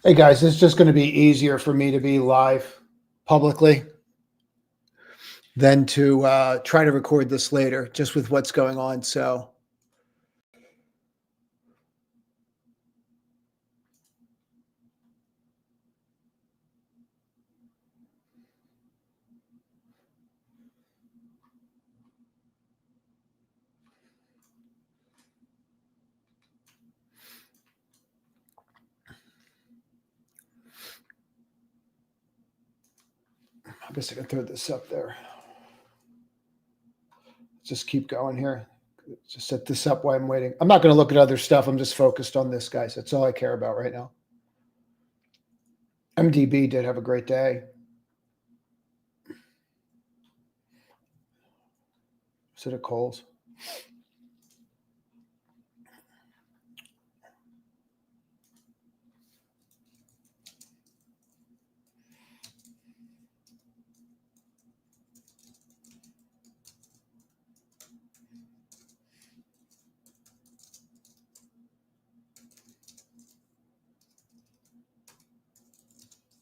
Hey guys, it's just going to be easier for me to be live publicly than to try to record this later, just with what's going on. So, I guess I can throw this up there. Just keep going here. Just set this up while I'm waiting. I'm not going to look at other stuff. I'm just focused on this, guys. That's all I care about right now. MDB did have a great day. Is it a Coles?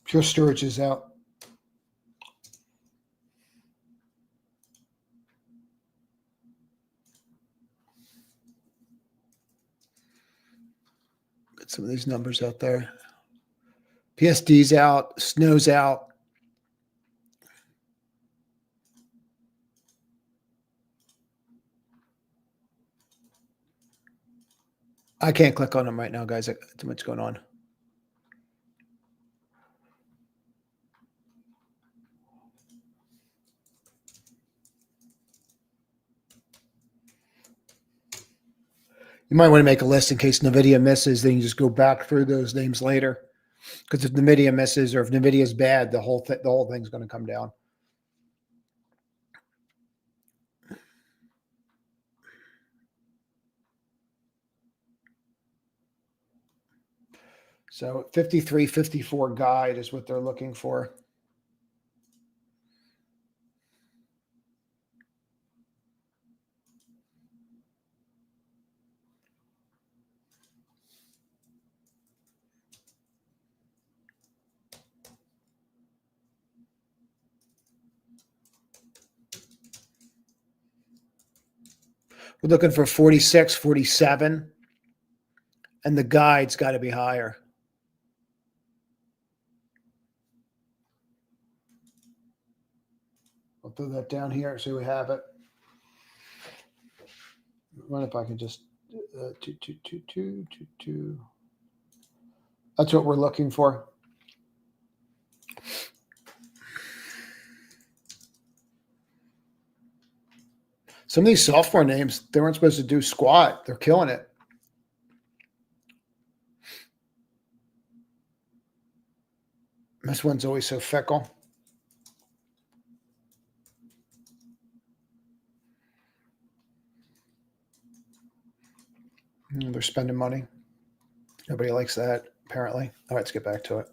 Pure Storage is out. Got some of these numbers out there. PSD's out. Snow's out. I can't click on them right now, guys. I got too much going on. You might want to make a list in case Nvidia misses. Then you just go back through those names later. Because if Nvidia misses or if Nvidia is bad, the whole thing's going to come down. So 53, 54 guide is what they're looking for. We're looking for 46, 47. And the guide's got to be higher. I'll throw that down here so we have it. What if I can just 2, 2, 2, 2, 2, 2. That's what we're looking for. Some of these software names, they weren't supposed to do squat. They're killing it. This one's always so fickle. They're spending money. Nobody likes that, apparently. All right, let's get back to it.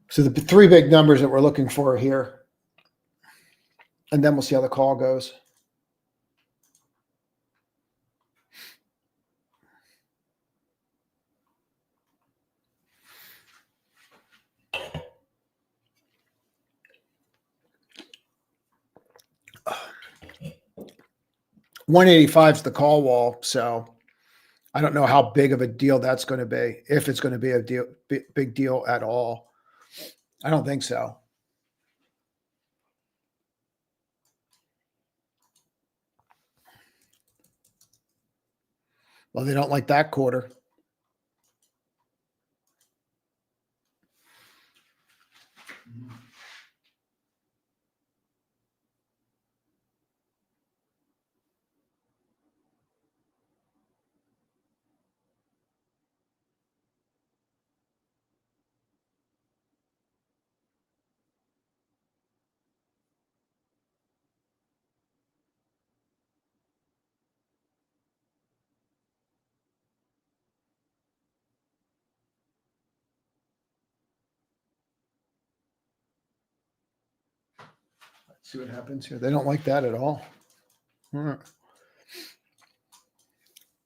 So the three big numbers that we're looking for here, and then we'll see how the call goes. $185 is the call wall, so I don't know how big of a deal that's going to be, if it's going to be a deal, big deal at all. I don't think so. Well, they don't like that quarter. Let's see what happens here. They don't like that at all.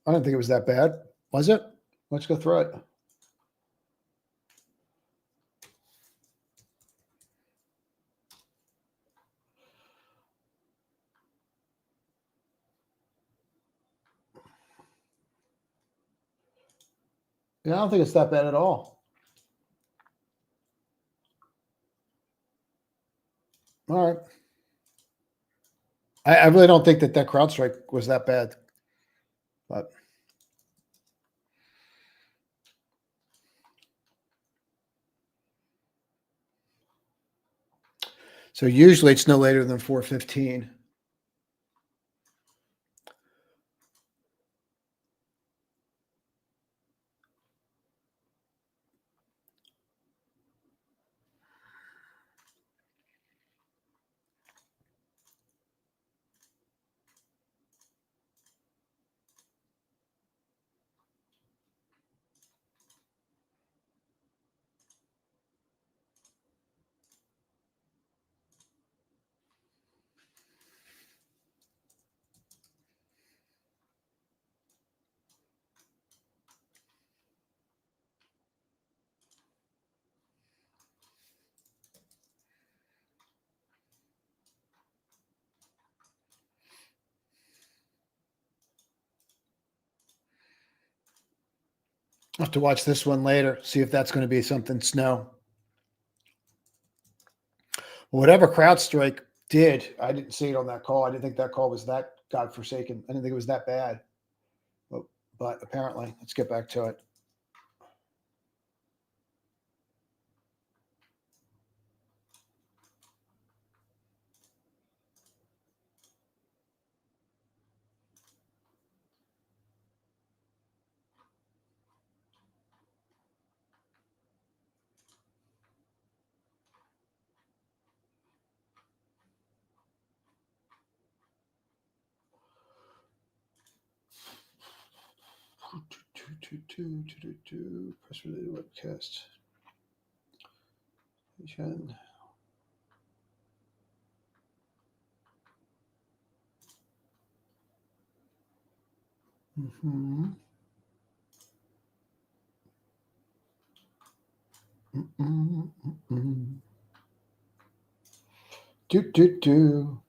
I don't think it was that bad. Was it? Let's go through it. Yeah, I don't think it's that bad at all. All right. I really don't think that CrowdStrike was that bad. But so usually it's no later than 4:15. I'll have to watch this one later, see if that's going to be something snow. Whatever CrowdStrike did, I didn't see it on that call. I didn't think that call was that godforsaken. I didn't think it was that bad. But apparently, let's get back to it. Press related webcast. Mm-hmm. Do.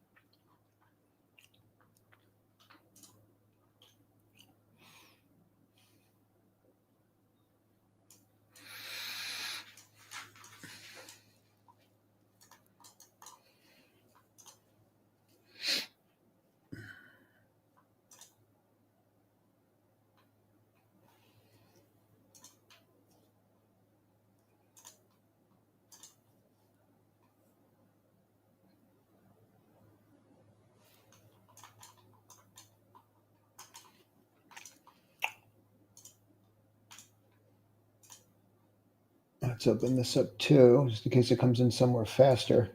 Let's open this up too, just in case it comes in somewhere faster.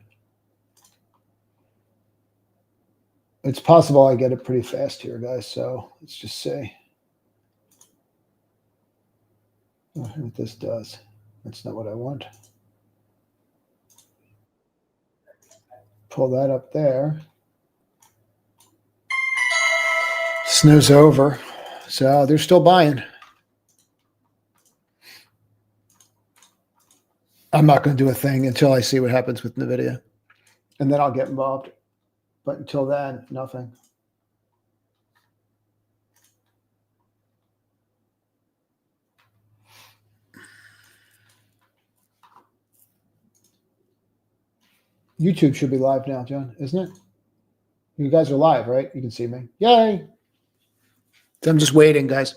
It's possible I get it pretty fast here, guys. So let's just see what this does. That's not what I want. Pull that up there. Snow's over. So they're still buying. I'm not going to do a thing until I see what happens with Nvidia. And then I'll get involved. But until then, nothing. YouTube should be live now, John, isn't it? You guys are live, right? You can see me. Yay. So I'm just waiting, guys.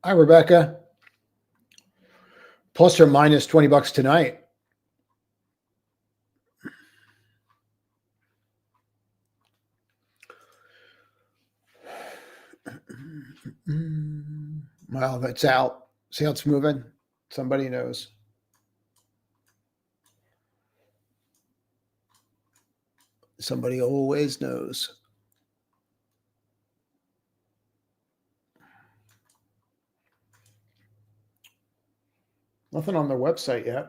Hi, Rebecca. Plus or minus $20 tonight. Well, that's out. See how it's moving? Somebody knows. Somebody always knows. Nothing on their website yet.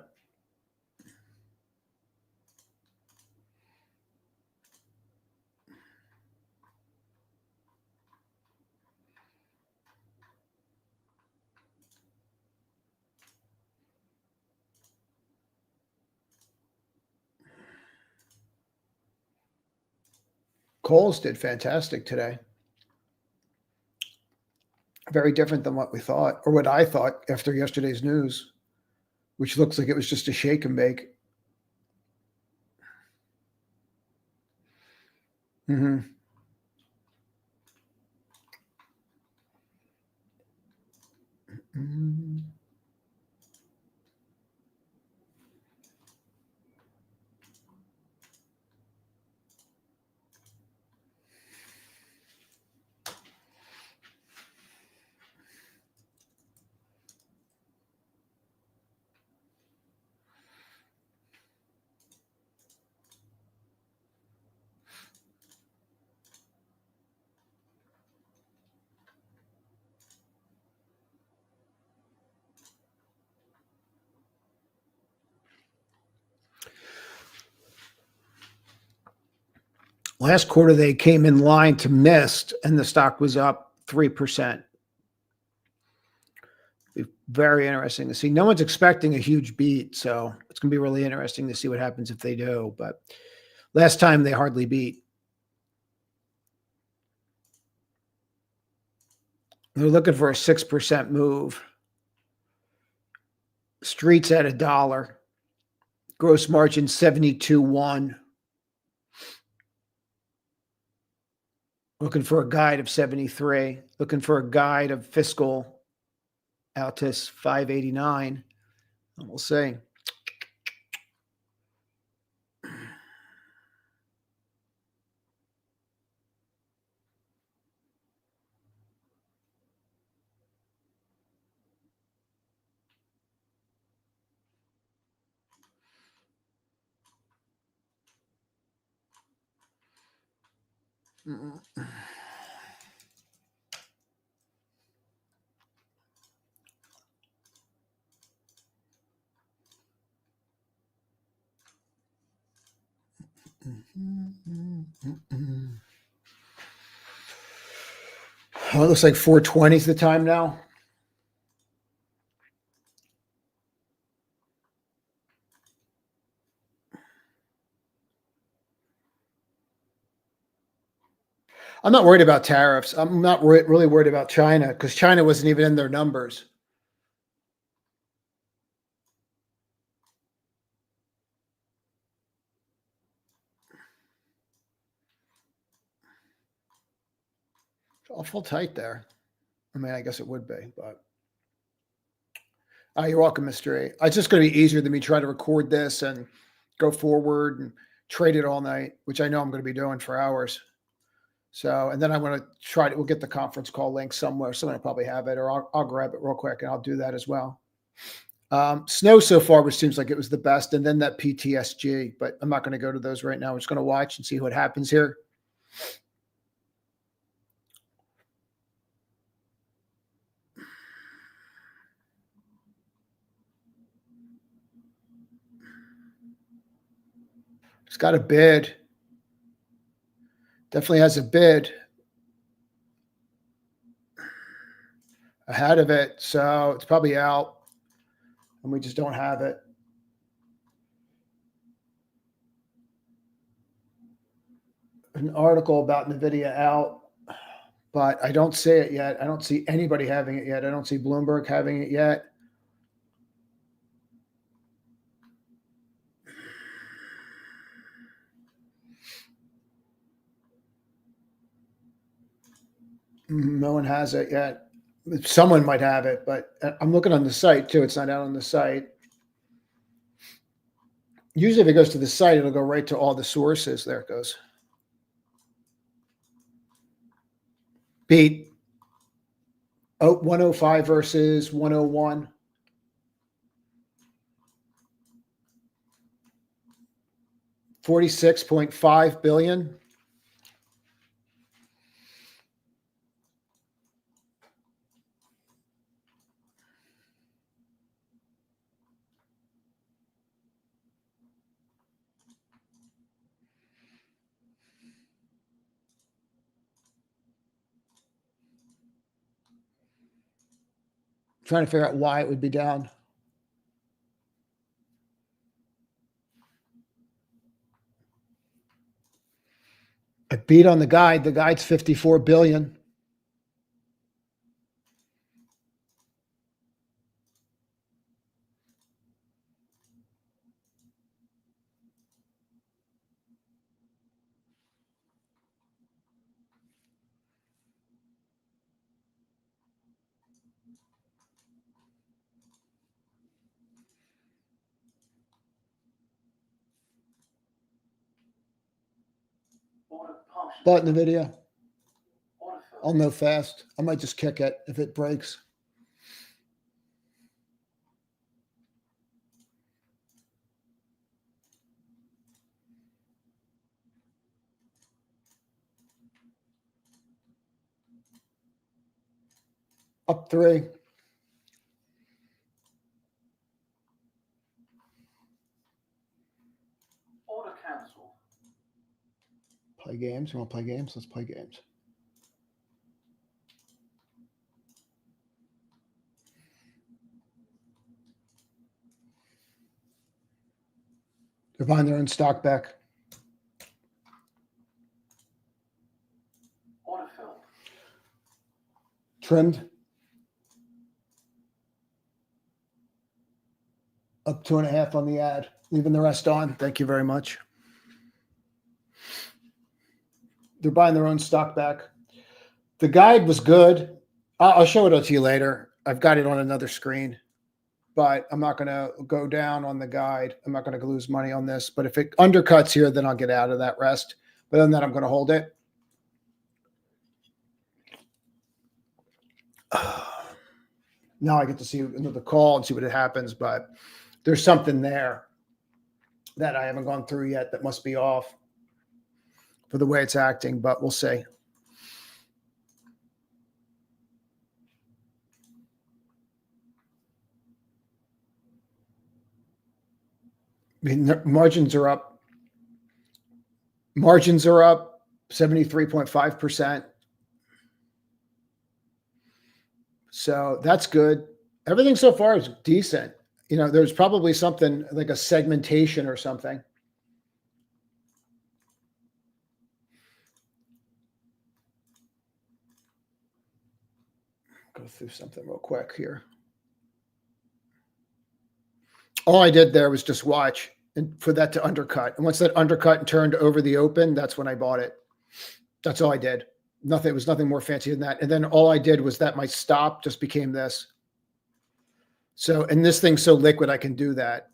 Kohl's did fantastic today. Very different than what we thought, or what I thought after yesterday's news, which looks like it was just a shake and bake. Mm-hmm. Mm-hmm. Last quarter, they came in line to missed, and the stock was up 3%. Very interesting to see. No one's expecting a huge beat, so it's going to be really interesting to see what happens if they do. But last time, they hardly beat. They're looking for a 6% move. Streets at $1. Gross margin 72.1. Looking for a guide of 73. Looking for a guide of fiscal out to 589. And we'll see. Oh, it looks like 4:20 is the time now. I'm not worried about tariffs. I'm not really worried about China because China wasn't even in their numbers. It's awful tight there. I mean, I guess it would be, but you're welcome, Mr. A. It's just going to be easier than me trying to record this and go forward and trade it all night, which I know I'm going to be doing for hours. So, and then I'm going to try to, we'll get the conference call link somewhere. Someone will probably have it, or I'll grab it real quick and I'll do that as well. Snow so far, which seems like it was the best, and then that PTSG, but I'm not going to go to those right now. We're just going to watch and see what happens here. It's got a bid. Definitely has a bid ahead of it. So it's probably out and we just don't have it. An article about Nvidia out, but I don't see it yet. I don't see anybody having it yet. I don't see Bloomberg having it yet. No one has it yet. Someone might have it, but I'm looking on the site too. It's not out on the site. Usually if it goes to the site, it'll go right to all the sources. There it goes. Beat 105 versus 101. $46.5 billion. Trying to figure out why it would be down. I beat on the guide. The guide's 54 billion. Bought Nvidia. I'll know fast. I might just kick it if it breaks. Up 3. Order cancelled. Play games. You want to play games? Let's play games. They're buying their own stock back. Order filled. Trimmed. Up 2.5 on the ad. Leaving the rest on. Thank you very much. They're buying their own stock back. The guide was good. I'll show it to you later. I've got it on another screen, but I'm not going to go down on the guide. I'm not going to lose money on this, but if it undercuts here, then I'll get out of that rest. But other than that, I'm going to hold it. Now I get to see the call and see what it happens, but there's something there that I haven't gone through yet that must be off for the way it's acting, but we'll see. I mean, margins are up. Margins are up 73.5%. So that's good. Everything so far is decent. You know, there's probably something like a segmentation or something. Go through something real quick here. All I did there was just watch and for that to undercut. And once that undercut and turned over the open, that's when I bought it. That's all I did. Nothing. It was nothing more fancy than that. And then all I did was that my stop just became this. So, and this thing's so liquid, I can do that.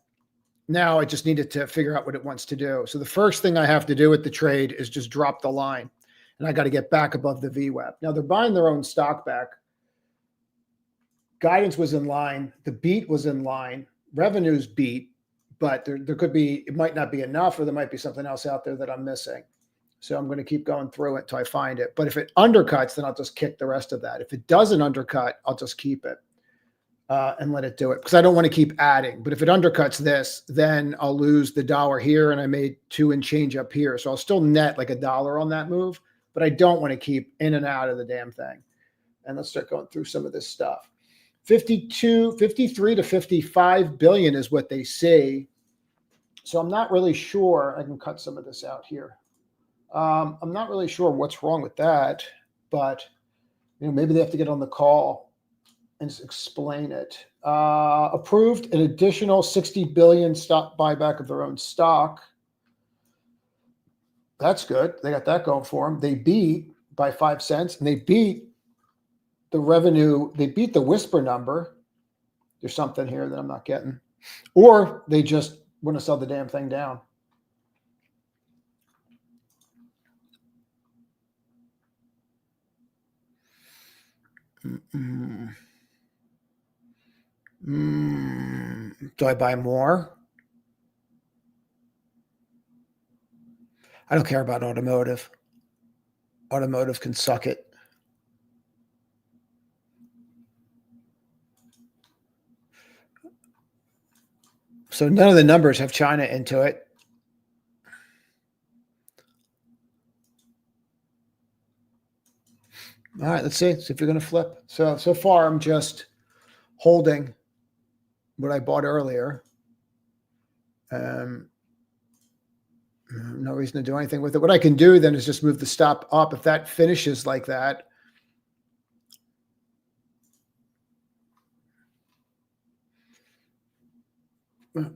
Now I just needed to figure out what it wants to do. So the first thing I have to do with the trade is just drop the line. And I got to get back above the VWAP. Now they're buying their own stock back. Guidance was in line. The beat was in line. Revenues beat. But there could be, it might not be enough, or there might be something else out there that I'm missing. So I'm going to keep going through it until I find it. But if it undercuts, then I'll just kick the rest of that. If it doesn't undercut, I'll just keep it and let it do it, because I don't want to keep adding. But if it undercuts this, then I'll lose the dollar here, and I made 2 and change up here. So I'll still net like $1 on that move, but I don't want to keep in and out of the damn thing. And let's start going through some of this stuff. 53 to 55 billion is what they see. So I'm not really sure. I can cut some of this out here. I'm not really sure what's wrong with that, but you know, maybe they have to get on the call and explain it. Approved an additional 60 billion stock buyback of their own stock. That's good. They got that going for them. They beat by 5 cents, and they beat the revenue. They beat the whisper number. There's something here that I'm not getting. Or they just want to sell the damn thing down. Do I buy more? I don't care about automotive. Automotive can suck it. So none of the numbers have China into it. All right, let's see. See if you're going to flip. So far, I'm just holding what I bought earlier. No reason to do anything with it. What I can do then is just move the stop up. If that finishes like that,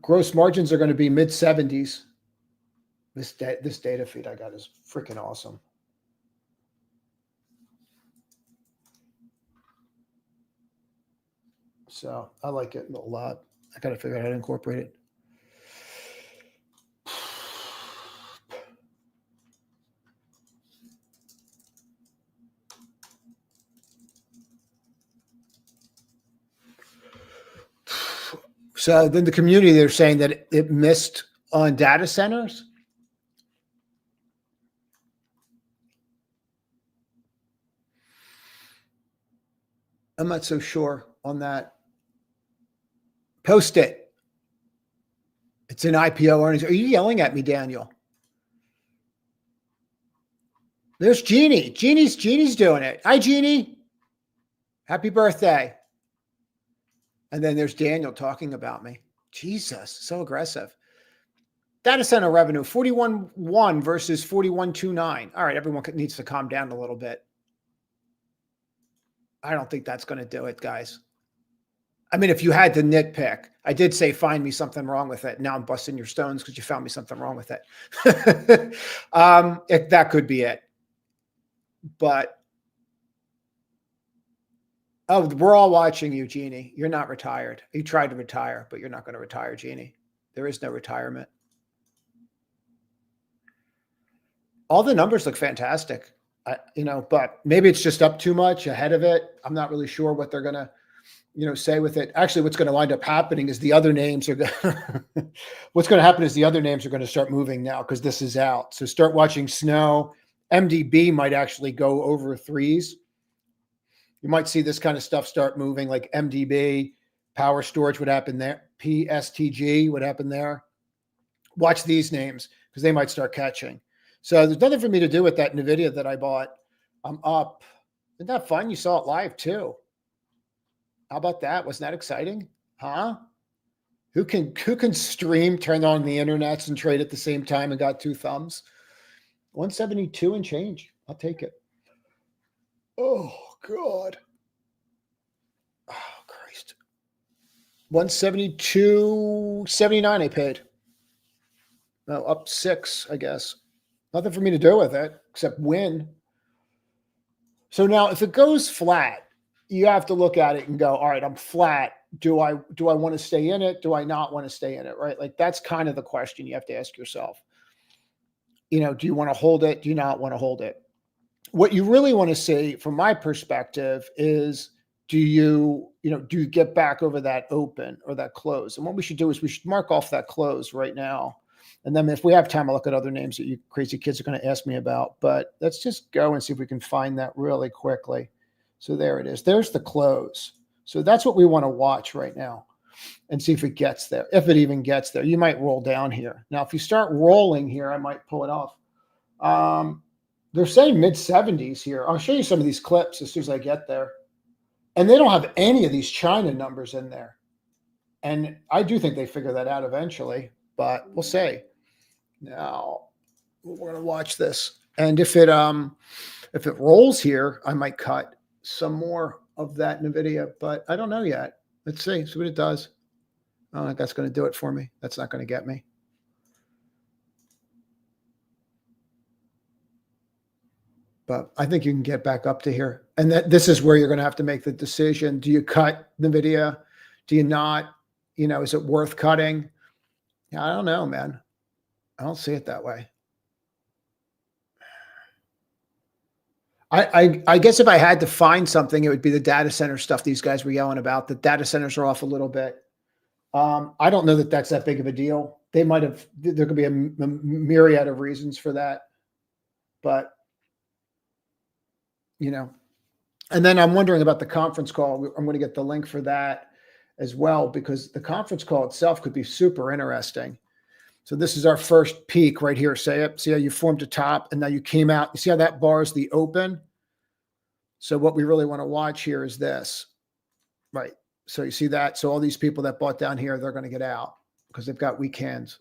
gross margins are going to be mid 70s. This data feed I got is freaking awesome. So I like it a lot. I got to figure out how to incorporate it. So then the community, they're saying that it missed on data centers. I'm not so sure on that. Post it. It's an IPO earnings. Are you yelling at me, Daniel? There's Jeannie. Jeannie's doing it. Hi, Jeannie. Happy birthday. And then there's Daniel talking about me. Jesus, so aggressive. Data center revenue, 41.1 versus 41.29. All right, everyone needs to calm down a little bit. I don't think that's going to do it, guys. I mean, if you had to nitpick, I did say, find me something wrong with it. Now I'm busting your stones because you found me something wrong with it. That could be it. But, oh, we're all watching you, Jeannie. You're not retired. You tried to retire, but you're not going to retire, Jeannie. There is no retirement. All the numbers look fantastic, but maybe it's just up too much ahead of it. I'm not really sure what they're going to, say with it. Actually, what's going to wind up happening is the other names are going what's going to happen is the other names are going to start moving now because this is out. So start watching Snow. MDB might actually go over threes. You might see this kind of stuff start moving, like MDB, power storage, what happened there? PSTG, what happened there? Watch these names because they might start catching. So there's nothing for me to do with that Nvidia that I bought. I'm up. Isn't that fun? You saw it live too. How about that? Wasn't that exciting? Huh? Who can stream, turn on the internets and trade at the same time and got two thumbs? 172 and change. I'll take it. Oh, God. Oh, Christ. 172.79 I paid. No, up 6, I guess. Nothing for me to do with it except win. So now if it goes flat, you have to look at it and go, all right, I'm flat. Do I want to stay in it? Do I not want to stay in it? Right? Like that's kind of the question you have to ask yourself. Do you want to hold it? Do you not want to hold it? What you really want to see from my perspective is, do you get back over that open or that close? And what we should do is we should mark off that close right now. And then if we have time, I'll look at other names that you crazy kids are going to ask me about. But let's just go and see if we can find that really quickly. So there it is. There's the close. So that's what we want to watch right now and see if it gets there. If it even gets there, you might roll down here. Now, if you start rolling here, I might pull it off. They're saying mid 70s here. I'll show you some of these clips as soon as I get there. And they don't have any of these China numbers in there. And I do think they figure that out eventually, but we'll see. Now, we're going to watch this. And if it rolls here, I might cut some more of that Nvidia, but I don't know yet. Let's see what it does. I don't think that's going to do it for me. That's not going to get me. But I think you can get back up to here. And this is where you're going to have to make the decision. Do you cut Nvidia? Do you not? Is it worth cutting? I don't know, man. I don't see it that way. I guess if I had to find something, it would be the data center stuff these guys were yelling about. The data centers are off a little bit. I don't know that that's that big of a deal. They might have, there could be a myriad of reasons for that. But, and then I'm wondering about the conference call. I'm going to get the link for that as well, because the conference call itself could be super interesting. So this is our first peak right here. See how you formed a top and now you came out. You see how that bar is the open? So what we really want to watch here is this, right? So you see that? So all these people that bought down here, they're going to get out because they've got weak hands.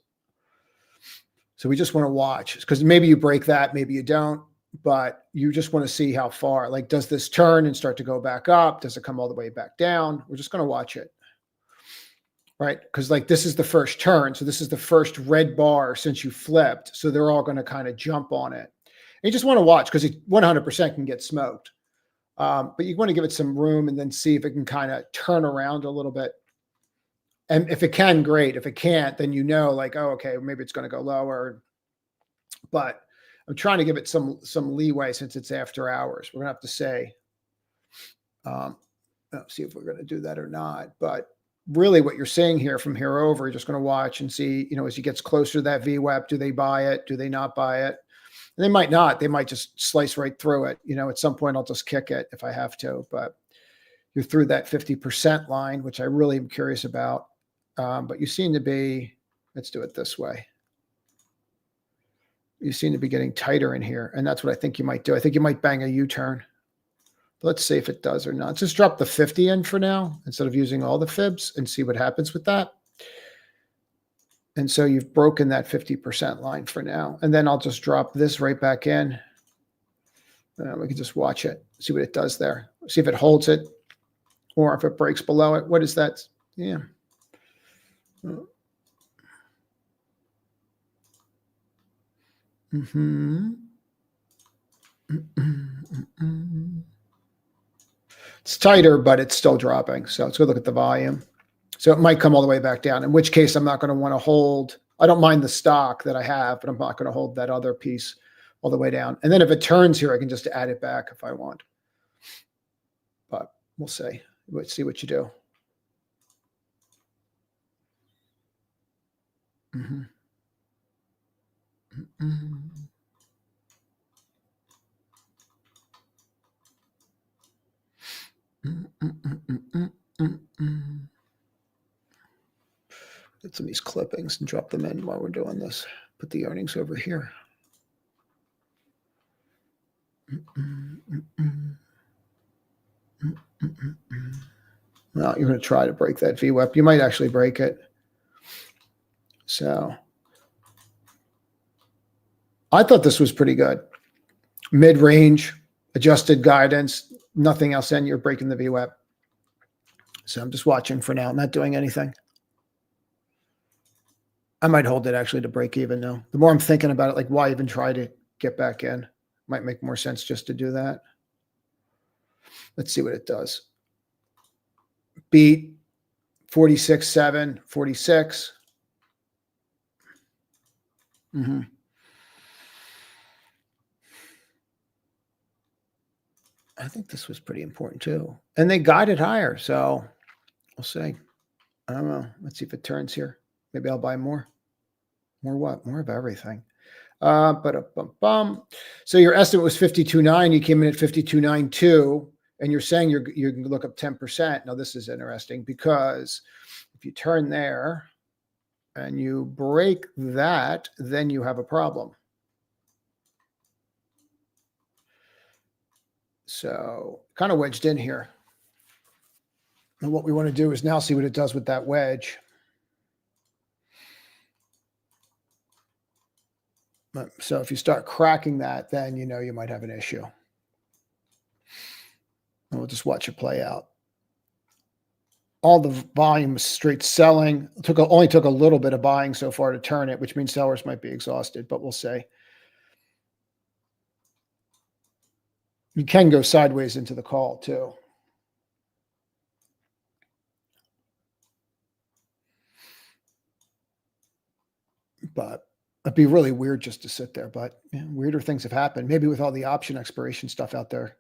So we just want to watch because maybe you break that, maybe you don't, but you just want to see how far. Like, does this turn and start to go back up? Does it come all the way back down? We're just going to watch it. Right? Because like this is the first turn. So this is the first red bar since you flipped. So they're all going to kind of jump on it. And you just want to watch because it 100% can get smoked. But you want to give it some room and then see if it can kind of turn around a little bit. And if it can, great. If it can't, then you know, like, oh, okay, maybe it's going to go lower. But I'm trying to give it some leeway since it's after hours. We're going to have to say, see if we're going to do that or not. But really what you're saying here from here over, you're just going to watch and see, you know, as he gets closer to that VWAP, do they buy it? Do they not buy it? And they might not. They might just slice right through it. You know, at some point I'll just kick it if I have to. But you're through that 50% line, which I really am curious about. But you seem to be, let's do it this way. You seem to be getting tighter in here. And that's what I think you might do. I think you might bang a U-turn. Let's see if it does or not. Just drop the 50 in for now instead of using all the fibs and see what happens with that. And so you've broken that 50% line for now. And then I'll just drop this right back in. We can just watch it, see what it does there. See if it holds it or if it breaks below it. What is that? Yeah. It's tighter, but it's still dropping. So let's go look at the volume. So it might come all the way back down, in which case I'm not going to want to hold. I don't mind the stock that I have, but I'm not going to hold that other piece all the way down. And then if it turns here, I can just add it back if I want. But we'll see. Let's see what you do. Get some of these clippings and drop them in while we're doing this. Put the earnings over here. Well, you're going to try to break that VWAP. You might actually break it. So I thought this was pretty good. Mid-range, adjusted guidance, nothing else in. You're breaking the VWAP. So I'm just watching for now. I'm not doing anything. I might hold it actually to break even now. The more I'm thinking about it, like why even try to get back in? Might make more sense just to do that. Let's see what it does. Beat 46.7, 46. I think this was pretty important too. And they guided higher. So we'll see. I don't know. Let's see if it turns here. Maybe I'll buy more. More what? More of everything. So your estimate was 52.9. You came in at 52.92, and you're saying you can look up 10%. Now this is interesting because if you turn there and you break that, then you have a problem. So kind of wedged in here. And what we want to do is now see what it does with that wedge. So if you start cracking that, then you know you might have an issue. And we'll just watch it play out. All the volume is straight selling. Only took a little bit of buying so far to turn it, which means sellers might be exhausted, but we'll see. You can go sideways into the call too. But it'd be really weird just to sit there, but yeah, weirder things have happened. Maybe with all the option expiration stuff out there.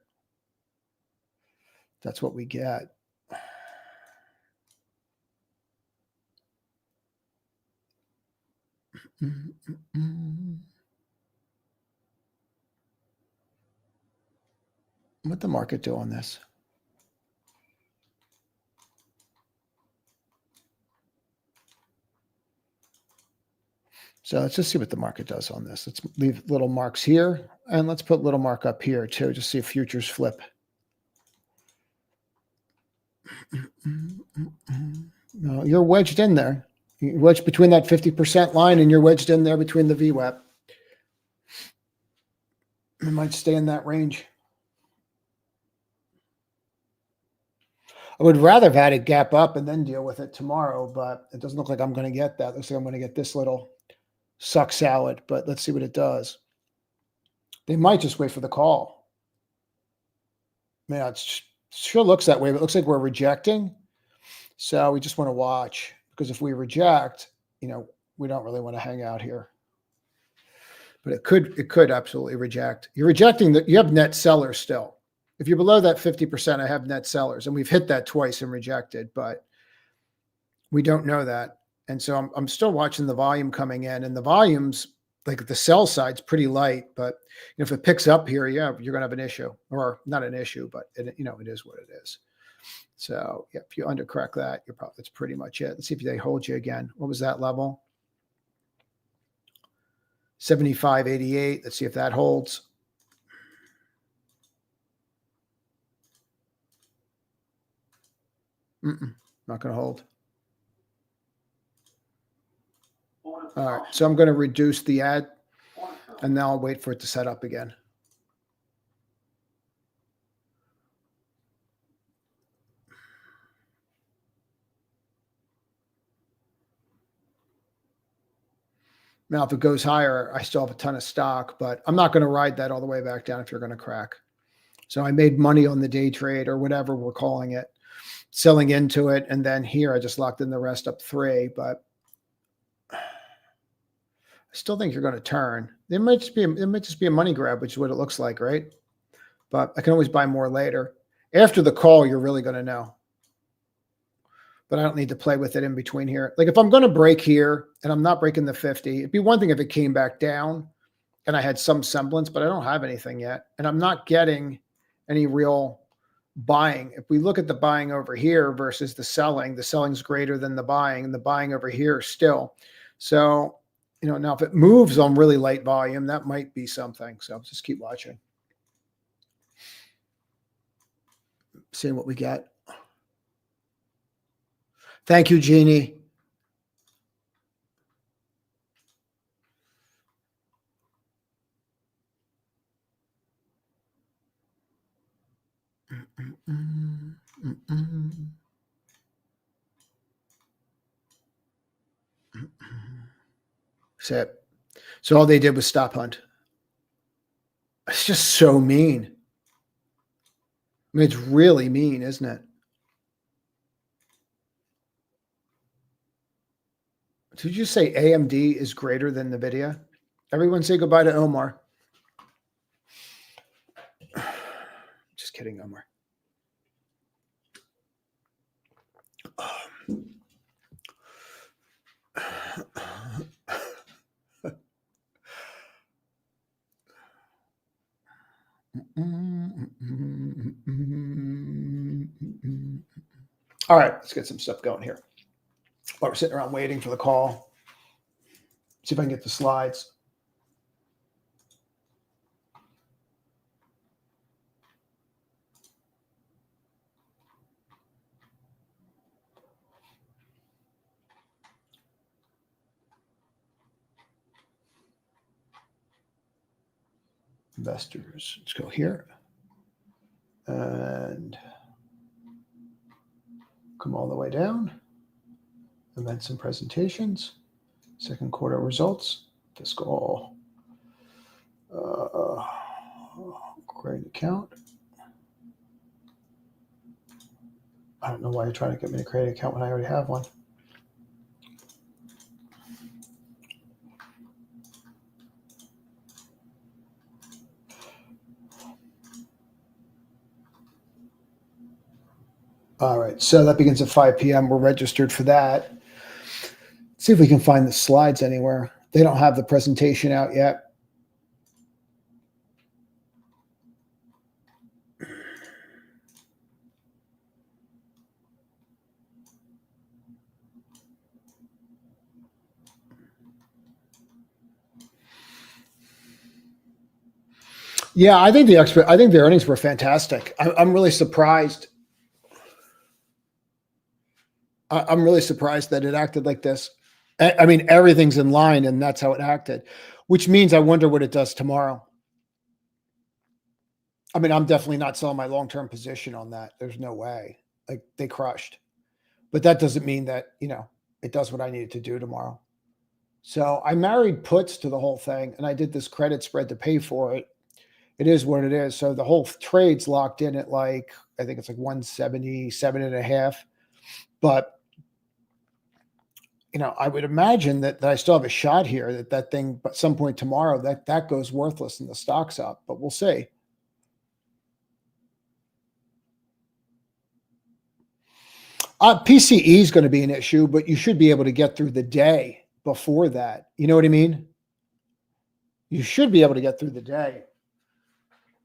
That's what we get. What'd the market do on this? So let's just see what the market does on this. Let's leave little marks here, and let's put little mark up here too, just see if futures flip. No, you're wedged in there. You're wedged between that 50% line and you're wedged in there between the VWAP. It might stay in that range. I would rather have had it gap up and then deal with it tomorrow, but it doesn't look like I'm going to get that. Looks like I'm going to get this little suck salad, but let's see what it does. They might just wait for the call. Yeah, it sure looks that way, but it looks like we're rejecting. So we just want to watch, because if we reject, we don't really want to hang out here. But it could absolutely reject. You're rejecting that. You have net sellers still. If you're below that 50%, I have net sellers, and we've hit that twice and rejected, but we don't know that. And so I'm still watching the volume coming in, and the volume's like the sell side's pretty light, but if it picks up here, yeah, you're going to have an issue, or not an issue, but it is what it is. So yeah, if you undercorrect that, that's pretty much it. Let's see if they hold you again. What was that level? 75.88. Let's see if that holds. Not going to hold. All right, so I'm going to reduce the ad, and now I'll wait for it to set up again. Now, if it goes higher, I still have a ton of stock, but I'm not going to ride that all the way back down if you're going to crack. So I made money on the day trade, or whatever we're calling it, selling into it, and then here I just locked in the rest up 3, but I still think you're going to turn. It might just be a money grab, which is what it looks like, right? But I can always buy more later. After the call, you're really going to know. But I don't need to play with it in between here. Like if I'm going to break here and I'm not breaking the 50, it'd be one thing if it came back down and I had some semblance, but I don't have anything yet. And I'm not getting any real buying. If we look at the buying over here versus the selling's greater than the buying, and the buying over here still. So, now if it moves on really light volume, that might be something. So just keep watching. Seeing what we get. Thank you, Jeannie. So all they did was stop hunt. It's just so mean. I mean, it's really mean, isn't it? Did you say AMD is greater than Nvidia? Everyone say goodbye to Omar. Just kidding, Omar. All right, let's get some stuff going here. While we're sitting around waiting for the call, see if I can get the slides. Investors, let's go here and come all the way down. Events and presentations, second quarter results, fiscal, create account. I don't know why you're trying to get me to create an account when I already have one. All right, so that begins at 5 p.m. We're registered for that. Let's see if we can find the slides anywhere. They don't have the presentation out yet. Yeah, I think the earnings were fantastic. I'm really surprised. I'm really surprised that it acted like this. I mean, everything's in line and that's how it acted, which means I wonder what it does tomorrow. I mean, I'm definitely not selling my long-term position on that. There's no way. Like they crushed. But that doesn't mean that, it does what I needed to do tomorrow. So I married puts to the whole thing and I did this credit spread to pay for it. It is what it is. So the whole trade's locked in at like, I think it's like 177 and a half. But I would imagine that I still have a shot here that thing, but some point tomorrow that goes worthless and the stock's up, but we'll see. PCE is going to be an issue, but you should be able to get through the day before that. You know what I mean? You should be able to get through the day.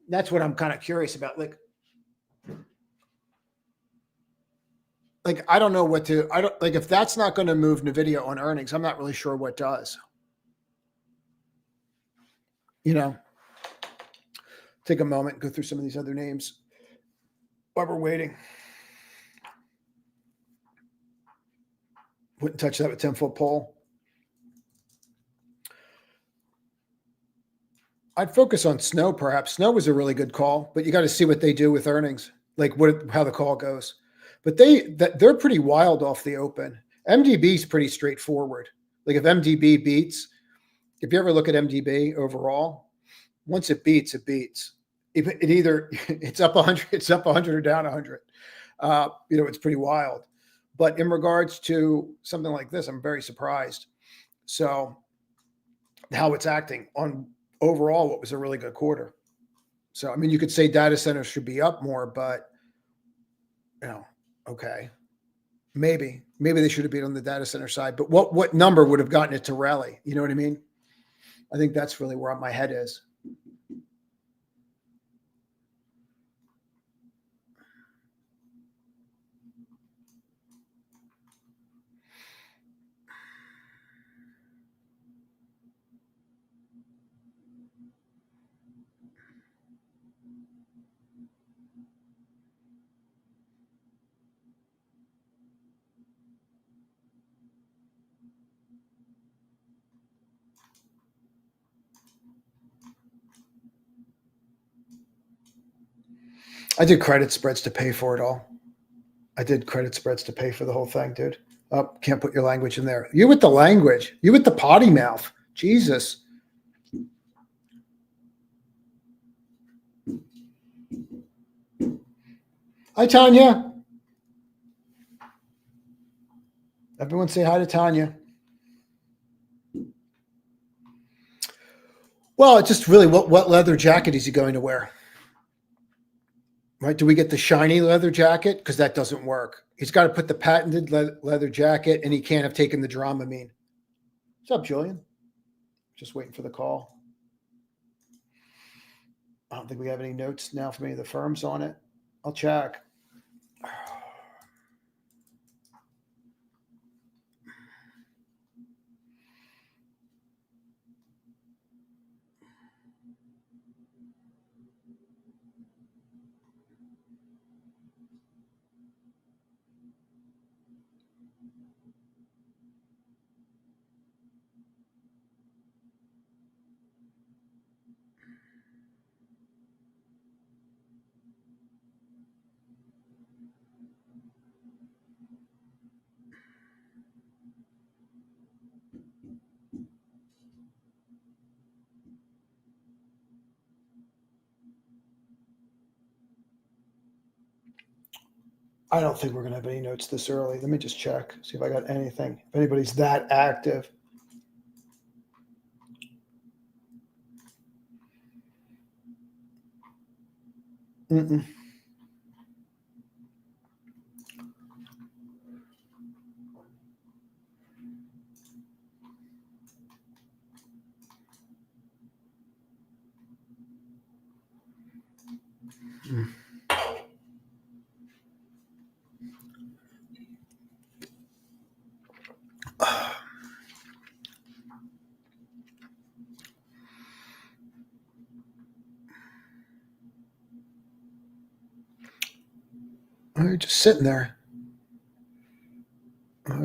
That's what I'm kind of curious about. Like I don't know what to. I don't like if that's not going to move Nvidia on earnings. I'm not really sure what does. Take a moment, go through some of these other names while we're waiting. Wouldn't touch that with 10-foot pole. I'd focus on Snow, perhaps. Snow was a really good call, but you got to see what they do with earnings, like how the call goes. But they're pretty wild off the open. MDB is pretty straightforward. Like if MDB beats, if you ever look at MDB overall, once it beats, it beats. It either it's up 100, it's up 100 or down 100. It's pretty wild. But in regards to something like this, I'm very surprised. So how it's acting on overall, what was a really good quarter. So, I mean, you could say data centers should be up more, but okay, maybe they should have been on the data center side, but what number would have gotten it to rally? You know what I mean? I think that's really where my head is. I did credit spreads to pay for it all. I did credit spreads to pay for the whole thing, dude. Oh, can't put your language in there. You with the language. You with the potty mouth. Jesus. Hi, Tanya. Everyone say hi to Tanya. Well, it's just really what leather jacket is he going to wear? Right? Do we get the shiny leather jacket? Because that doesn't work. He's got to put the patented leather jacket, and he can't have taken the Dramamine. What's up, Julian? Just waiting for the call. I don't think we have any notes now from any of the firms on it. I'll check. I don't think we're going to have any notes this early. Let me just check, see if I got anything. If anybody's that active. Mm-mm. Mm. You're just sitting there.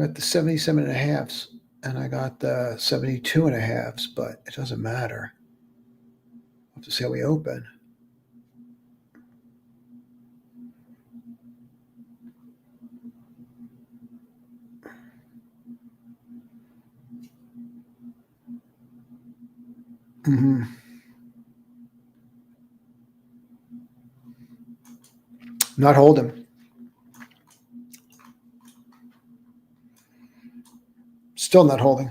got the 77 and a halves and I got the 72 and a halves, but it doesn't matter. We'll have to see how we open. Mm-hmm. Not holding. Still not holding.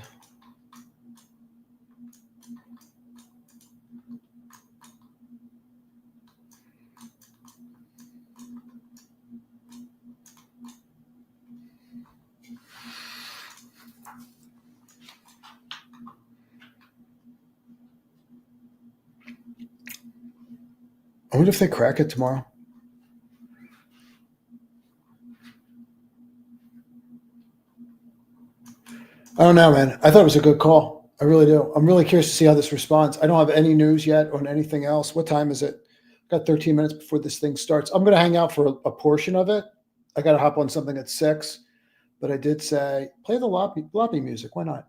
I wonder if they crack it tomorrow. I don't know, man. I thought it was a good call. I really do. I'm really curious to see how this responds. I don't have any news yet on anything else. What time is it? Got 13 minutes before this thing starts. I'm going to hang out for a portion of it. I got to hop on something at 6, but I did say play the loppy music. Why not?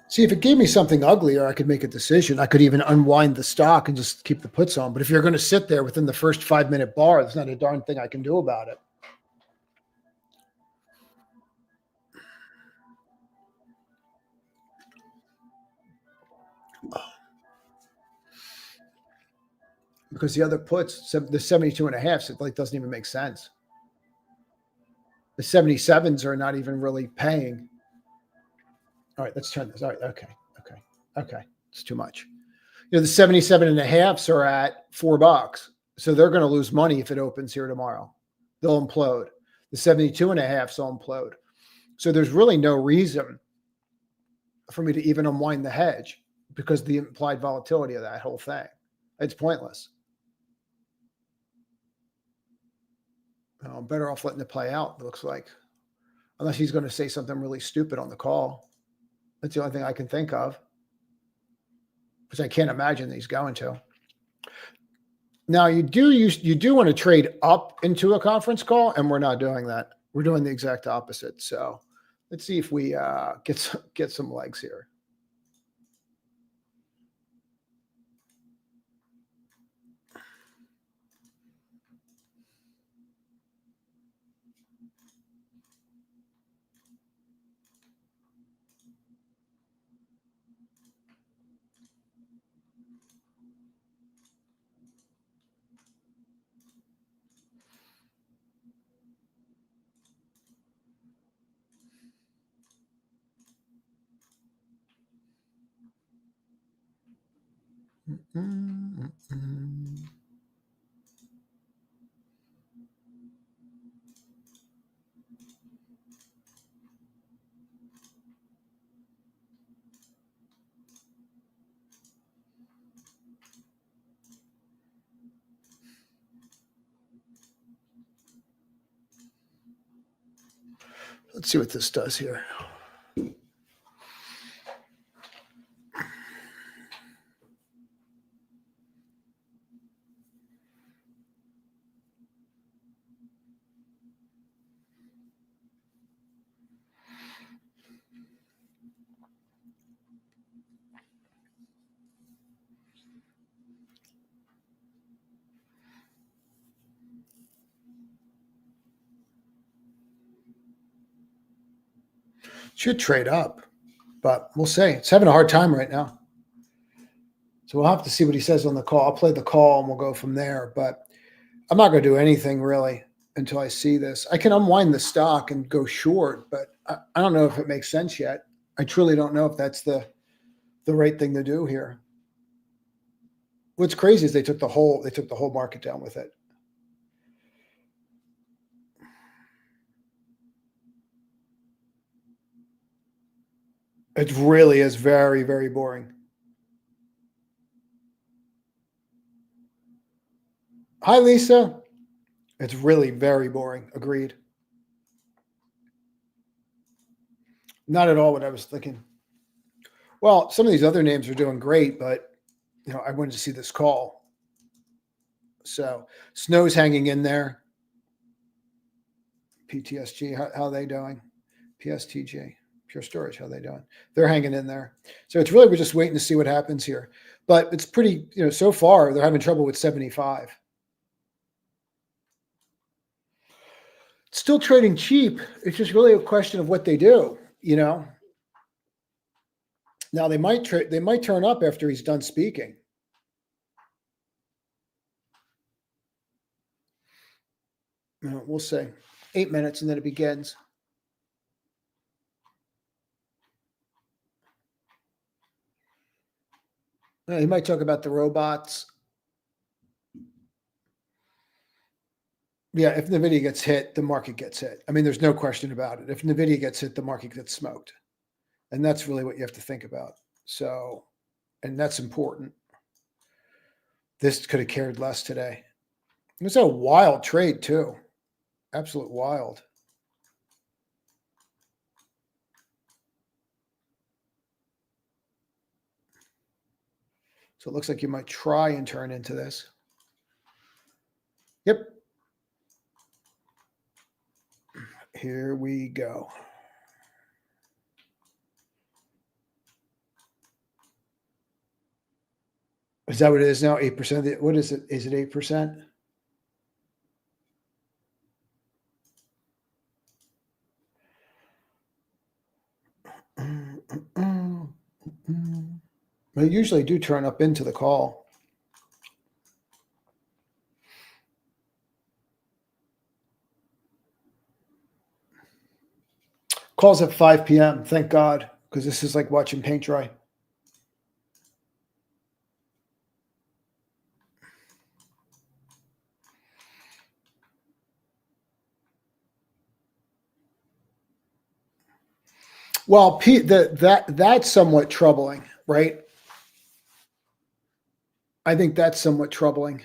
See, if it gave me something uglier, I could make a decision. I could even unwind the stock and just keep the puts on. But if you're going to sit there within the first 5-minute bar, there's not a darn thing I can do about it. Because the other puts, the 72 and a half, it like doesn't even make sense. The 77s are not even really paying. All right, let's turn this. All right, okay. It's too much. You know, the 77 and a halves are at $4. So they're going to lose money if it opens here tomorrow. They'll implode. The 72 and a halves will implode. So there's really no reason for me to even unwind the hedge because the implied volatility of that whole thing. It's pointless. I'm better off letting it play out, it looks like. Unless he's going to say something really stupid on the call. That's the only thing I can think of. Which I can't imagine that he's going to. Now you do want to trade up into a conference call, and we're not doing that. We're doing the exact opposite. So let's see if we get some legs here. Mm-mm-mm. Let's see what this does here. Should trade up, but we'll see. It's having a hard time right now. So we'll have to see what he says on the call. I'll play the call and we'll go from there. But I'm not going to do anything really until I see this. I can unwind the stock and go short, but I don't know if it makes sense yet. I truly don't know if that's the right thing to do here. What's crazy is they took the whole market down with it. It really is very, very boring. Hi, Lisa. It's really very boring. Agreed. Not at all what I was thinking. Well, some of these other names are doing great, but I wanted to see this call. So Snow's hanging in there. PTSG, how are they doing? PSTG, Pure Storage, how are they doing? They're hanging in there. So it's really, we're just waiting to see what happens here. But it's pretty, so far they're having trouble with 75. Still trading cheap. It's just really a question of what they do, Now they might turn up after he's done speaking. We'll see. 8 minutes and then it begins. He might talk about the robots. Yeah, if Nvidia gets hit, the market gets hit. I mean, there's no question about it. If Nvidia gets hit, the market gets smoked. And that's really what you have to think about. So, and that's important. This could have cared less today. It was a wild trade too. Absolute wild. So it looks like you might try and turn into this. Yep. Here we go. Is that what it is now? 8%? What is it? Is it 8%? They usually do turn up into the call. Calls at 5 p.m. Thank God, because this is like watching paint dry. Well, that's somewhat troubling, right? I think that's somewhat troubling.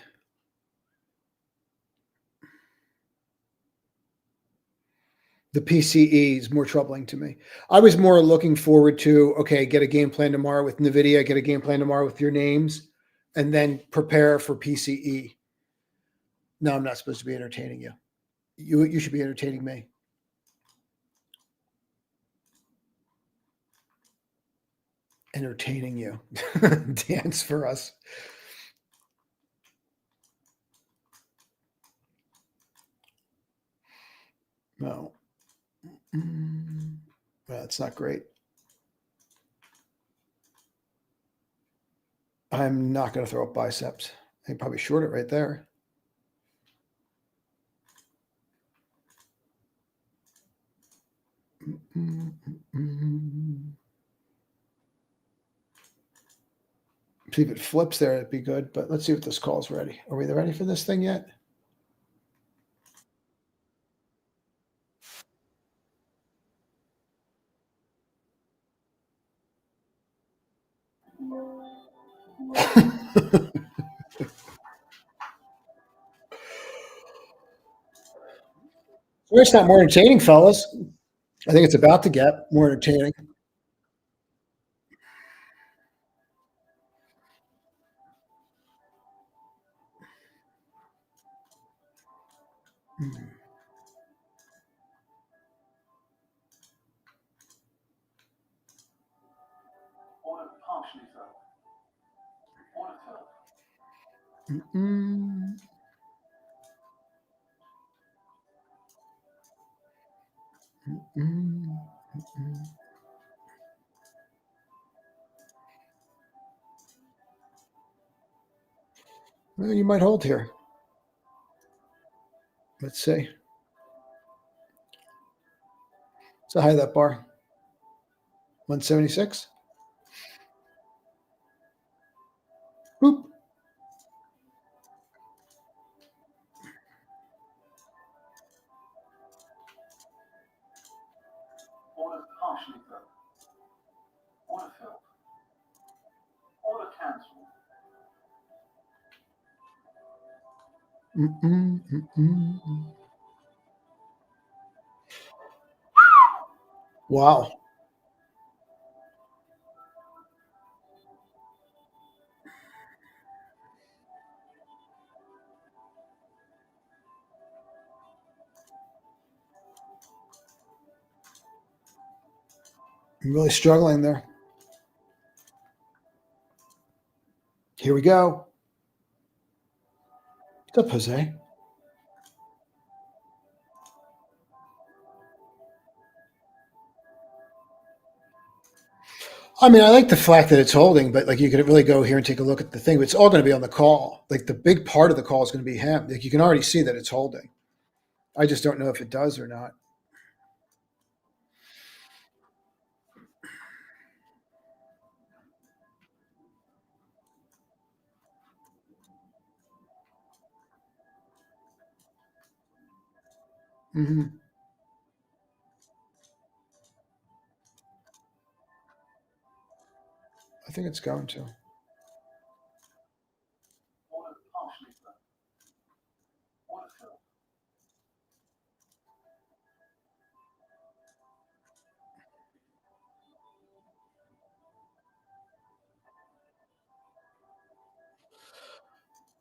The PCE is more troubling to me. I was more looking forward to, okay, get a game plan tomorrow with Nvidia, get a game plan tomorrow with your names, and then prepare for PCE. No, I'm not supposed to be entertaining you. You should be entertaining me. Entertaining you. Dance for us. No. That's not great. I'm not going to throw up biceps. I probably short it right there. See if it flips there, it'd be good. But let's see if this call's ready. Are we ready for this thing yet? Well, it's not more entertaining, fellas. I think it's about to get more entertaining. Order partially filled. Order filled. Well, you might hold here. Let's see. So high that bar. 176. Boop. Order partially filled. Order filled. Order cancelled. Wow. I'm really struggling there. Here we go. What's up, Jose? I mean, I like the fact that it's holding, but like you could really go here and take a look at the thing. But it's all going to be on the call. Like the big part of the call is going to be him. Like you can already see that it's holding. I just don't know if it does or not. Hmm. I think it's going to. Order partially filled. Order filled.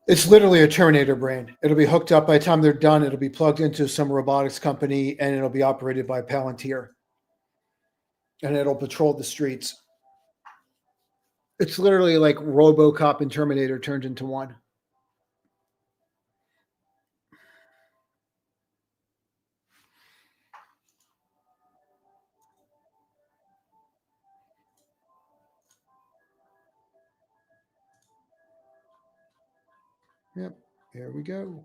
It's literally a Terminator brain. It'll be hooked up by the time they're done. It'll be plugged into some robotics company and it'll be operated by Palantir and it'll patrol the streets. It's literally like RoboCop and Terminator turned into one. Yep. Here we go.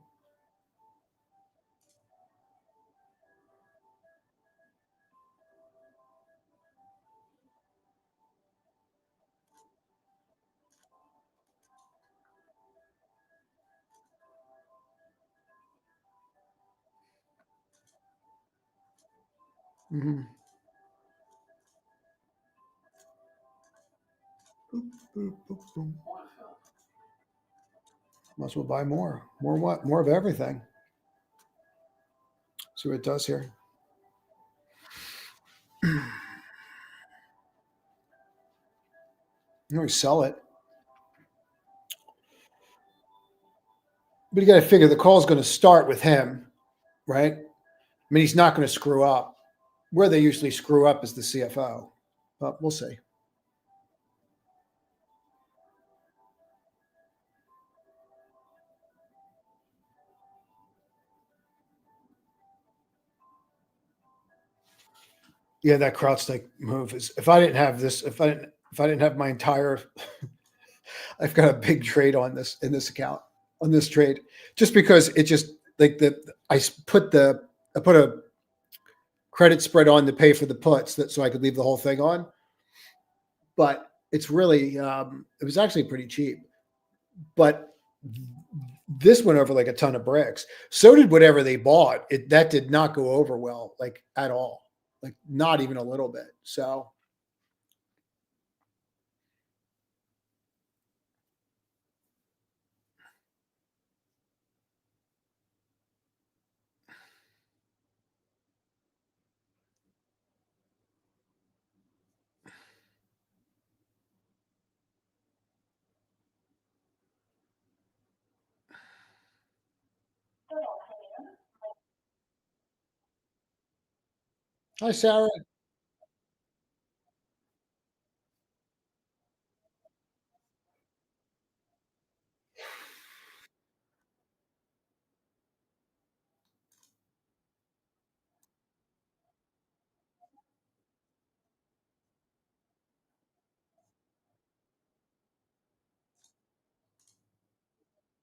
Mm-hmm. Boop, boop, boop, boop. Order filled. Might as well buy more. More what? More of everything. See what it does here. You always sell it, but you got to figure the call's going to start with him, right? I mean, he's not going to screw up. Where they usually screw up is the CFO, but we'll see. Yeah, that CrowdStrike move is. If I didn't have this, if I didn't have my entire, I've got a big trade on this in this account on this trade, just because it just like I put a credit spread on to pay for the puts that so I could leave the whole thing on, but it's really it was actually pretty cheap, but this went over like a ton of bricks. So did whatever they bought. It that did not go over well, like at all, like not even a little bit. So hi, Sarah.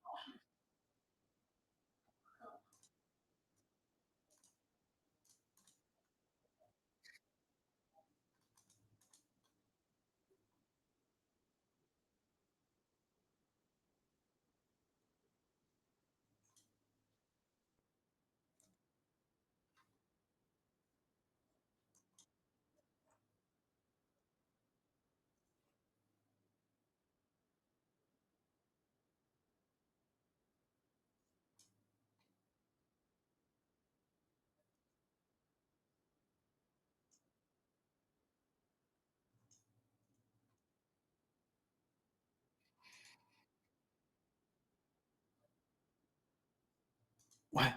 Partially filled. What?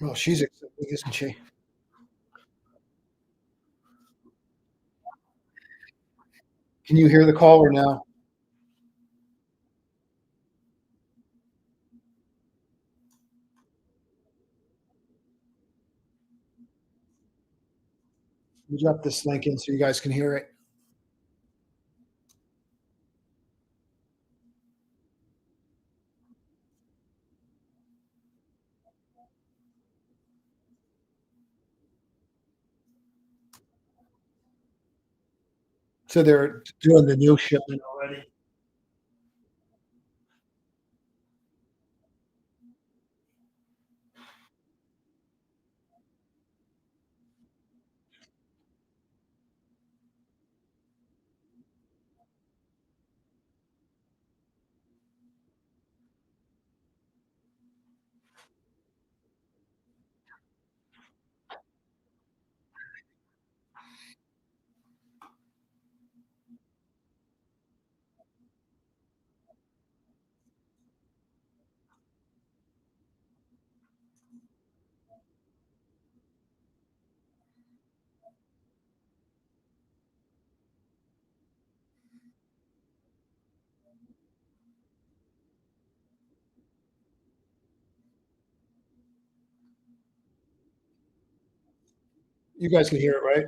Well, she's accepting, isn't she? Can you hear the caller now? We drop this link in so you guys can hear it. So they're doing the new shipment already. You guys can hear it, right?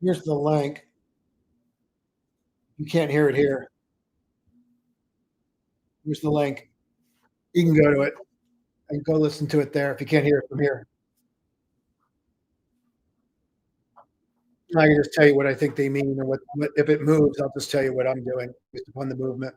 Here's the link. You can't hear it here. Here's the link. You can go to it and go listen to it there if you can't hear it from here. I can just tell you what I think they mean and what if it moves, I'll just tell you what I'm doing based upon the movement.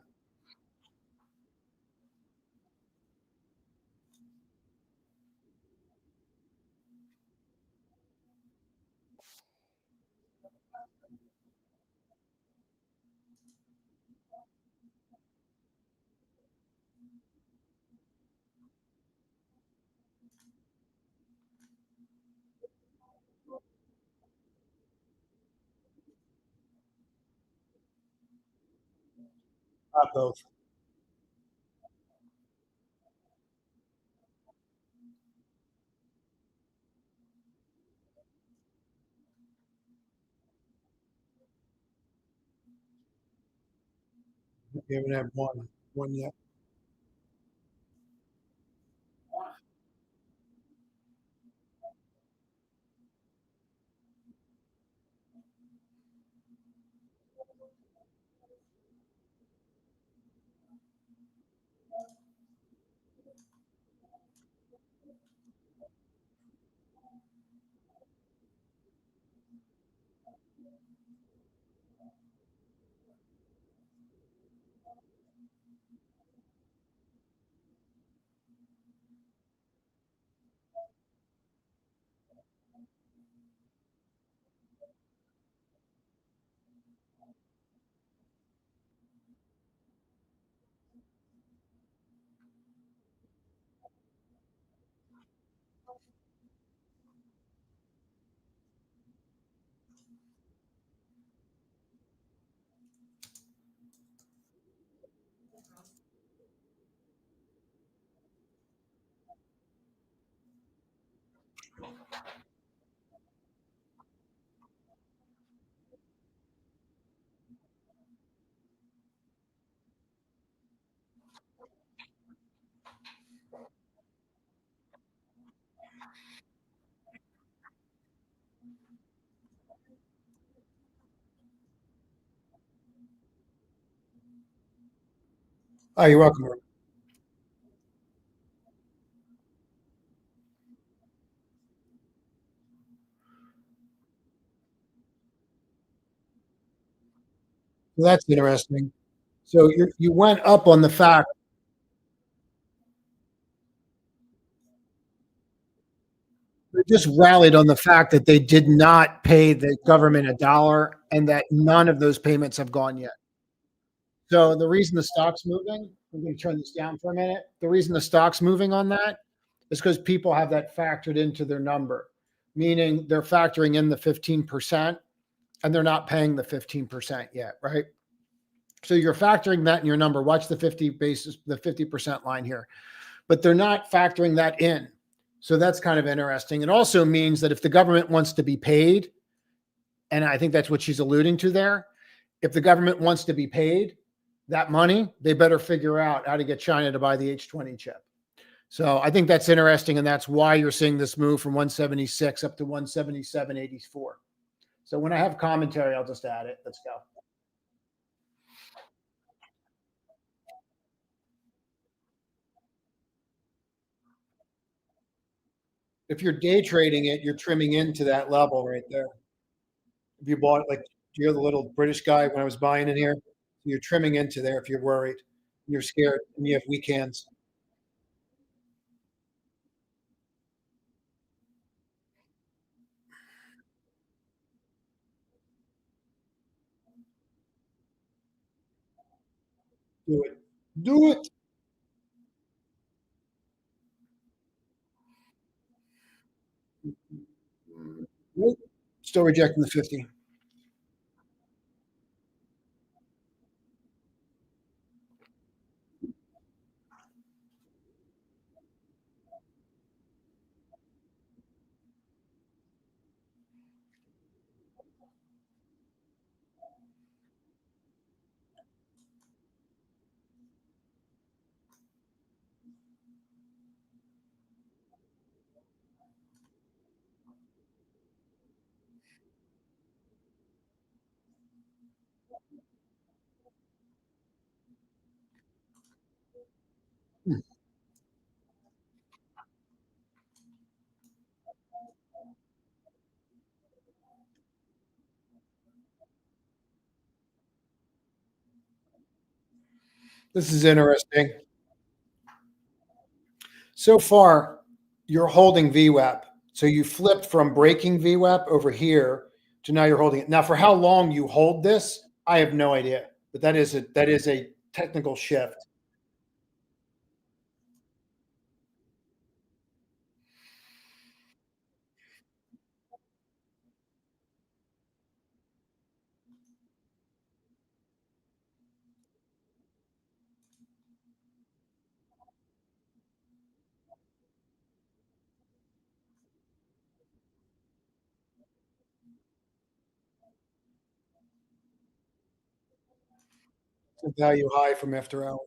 Not both. We haven't had one yet. Oh, you're welcome. Well, that's interesting. So you went up on the fact they just rallied on the fact that they did not pay the government a dollar and that none of those payments have gone yet. So the reason the stock's moving, I'm going to turn this down for a minute. The reason the stock's moving on that is because people have that factored into their number, meaning they're factoring in the 15% and they're not paying the 15% yet, right? So you're factoring that in your number. Watch the 50% line here, but they're not factoring that in. So that's kind of interesting. It also means that if the government wants to be paid, and I think that's what she's alluding to there, if the government wants to be paid that money, they better figure out how to get China to buy the H20 chip. So I think that's interesting. And that's why you're seeing this move from 176 up to 177.84. So when I have commentary, I'll just add it. Let's go. If you're day trading it, you're trimming into that level right there. If you bought like you're the little British guy when I was buying in here, you're trimming into there if you're worried, you're scared, and you have weak hands. Do it. Do it. Nope. Still rejecting the 50. This is interesting. So far, you're holding VWAP. So you flipped from breaking VWAP over here to now you're holding it. Now, for how long you hold this, I have no idea. But that is a technical shift. It's a value high from after hours.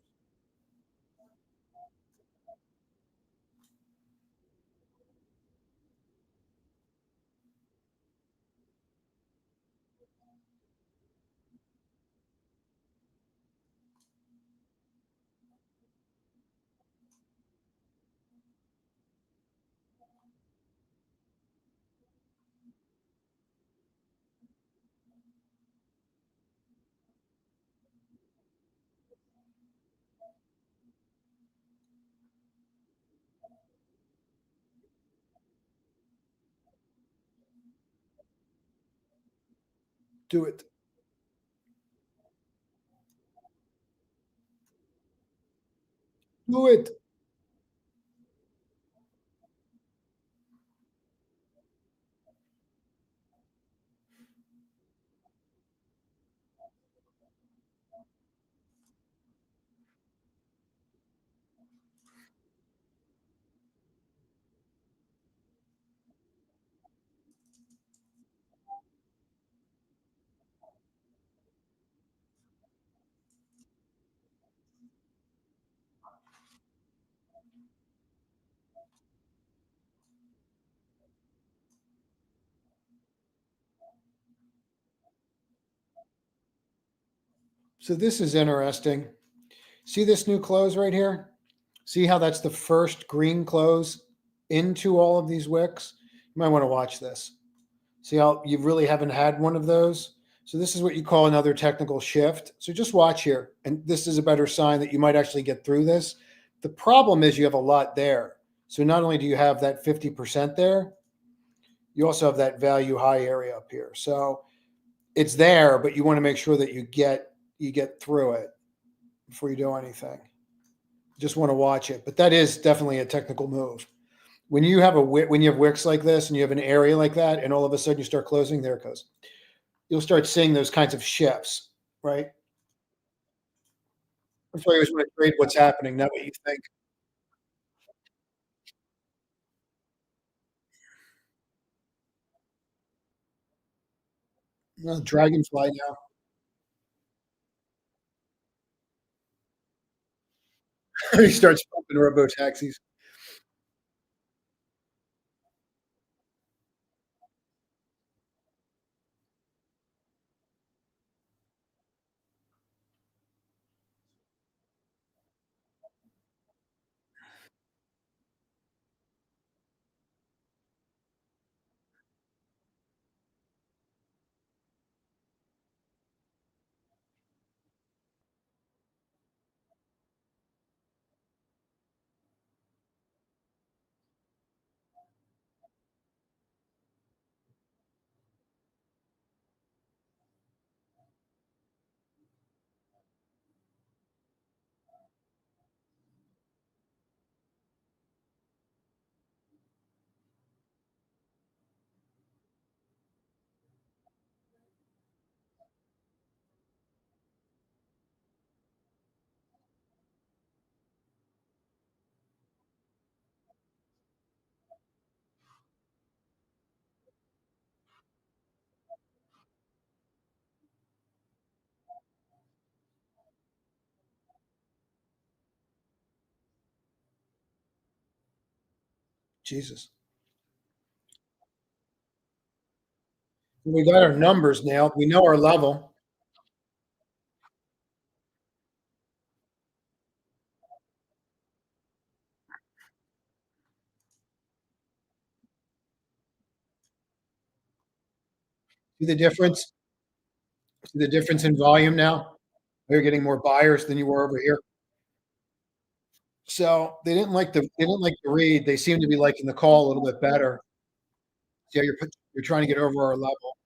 Do it. Do it. So this is interesting. See this new close right here? See how that's the first green close into all of these wicks? You might want to watch this. See how you really haven't had one of those? So this is what you call another technical shift. So just watch here. And this is a better sign that you might actually get through this. The problem is you have a lot there. So not only do you have that 50% there, you also have that value high area up here. So it's there, but you want to make sure that you get through it before you do anything. Just want to watch it. But that is definitely a technical move. When you have when you have wicks like this and you have an area like that, and all of a sudden you start closing, there it goes. You'll start seeing those kinds of shifts, right? That's why you always want to trade what's happening, not what you think. Dragonfly now. He starts pumping robo taxis. Jesus. We got our numbers nailed. We know our level. See the difference? See the difference in volume now? You're getting more buyers than you were over here. So they didn't like the read. They seem to be liking the call a little bit better. Yeah, you're trying to get over our level.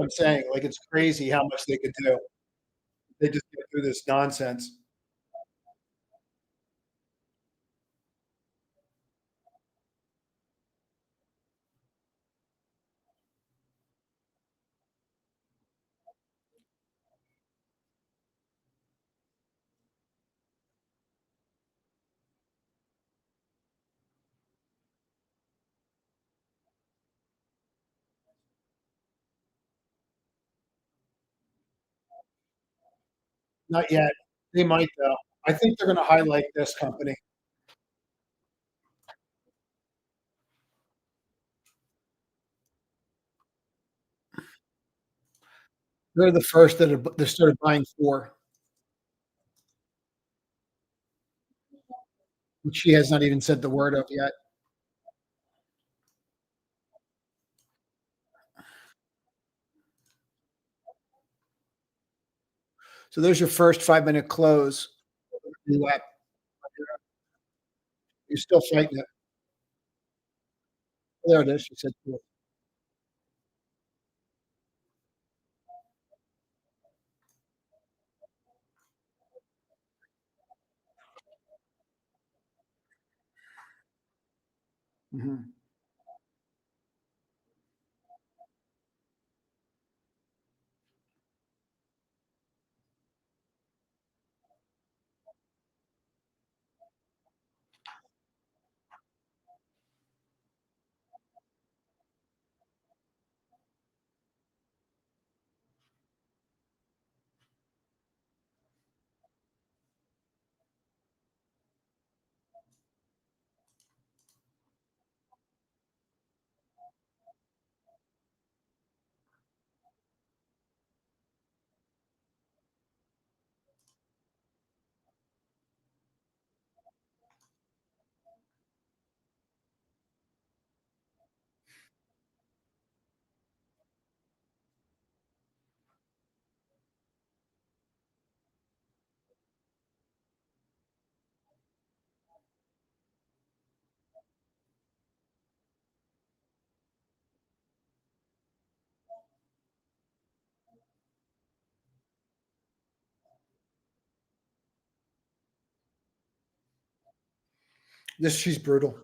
I'm saying, like, it's crazy how much they could do. They just get through this nonsense. Not yet. They might though. I think they're gonna highlight this company. They're the first that started buying 4, which she has not even said the word of yet. So there's your first 5-minute close. You, you're still fighting it. There it is. She said, "Cool." Mhm. This she's brutal.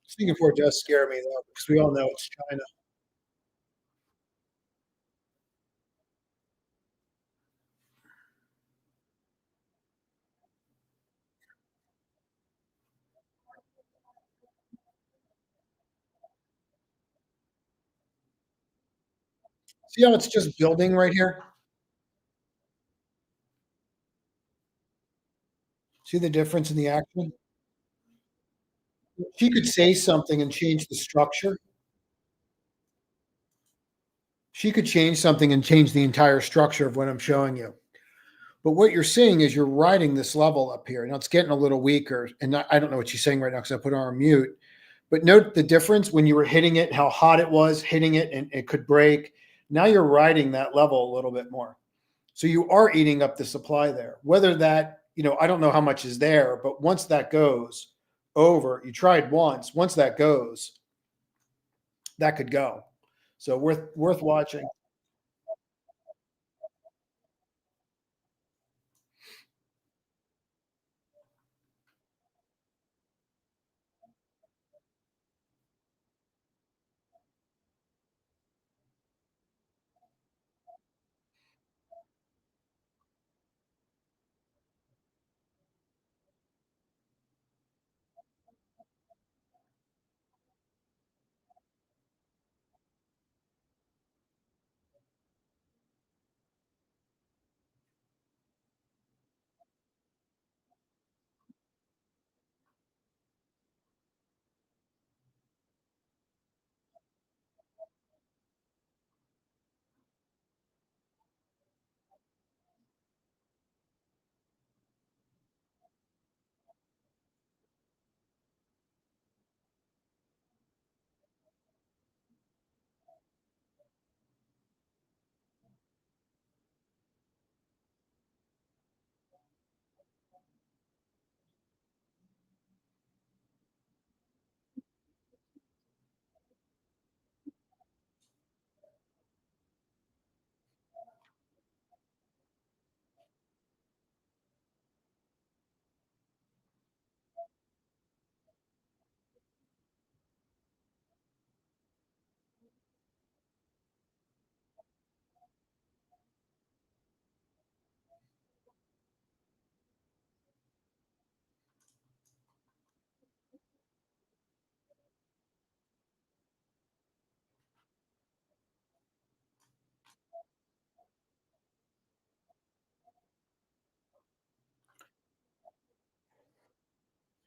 Singapore does scare me though, because we all know it's China. See how it's just building right here? See the difference in the action? She could say something and change the structure. She could change something and change the entire structure of what I'm showing you. But what you're seeing is you're riding this level up here. Now it's getting a little weaker, and I don't know what she's saying right now because I put her on mute. But note the difference when you were hitting it, how hot it was, hitting it, and it could break. Now you're riding that level a little bit more. So you are eating up the supply there. Whether that, I don't know how much is there, but once that goes over, you tried once. Once that goes, that could go. So worth watching.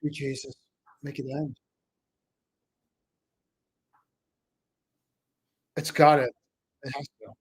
Sweet Jesus, make it end. It's got it. It has to.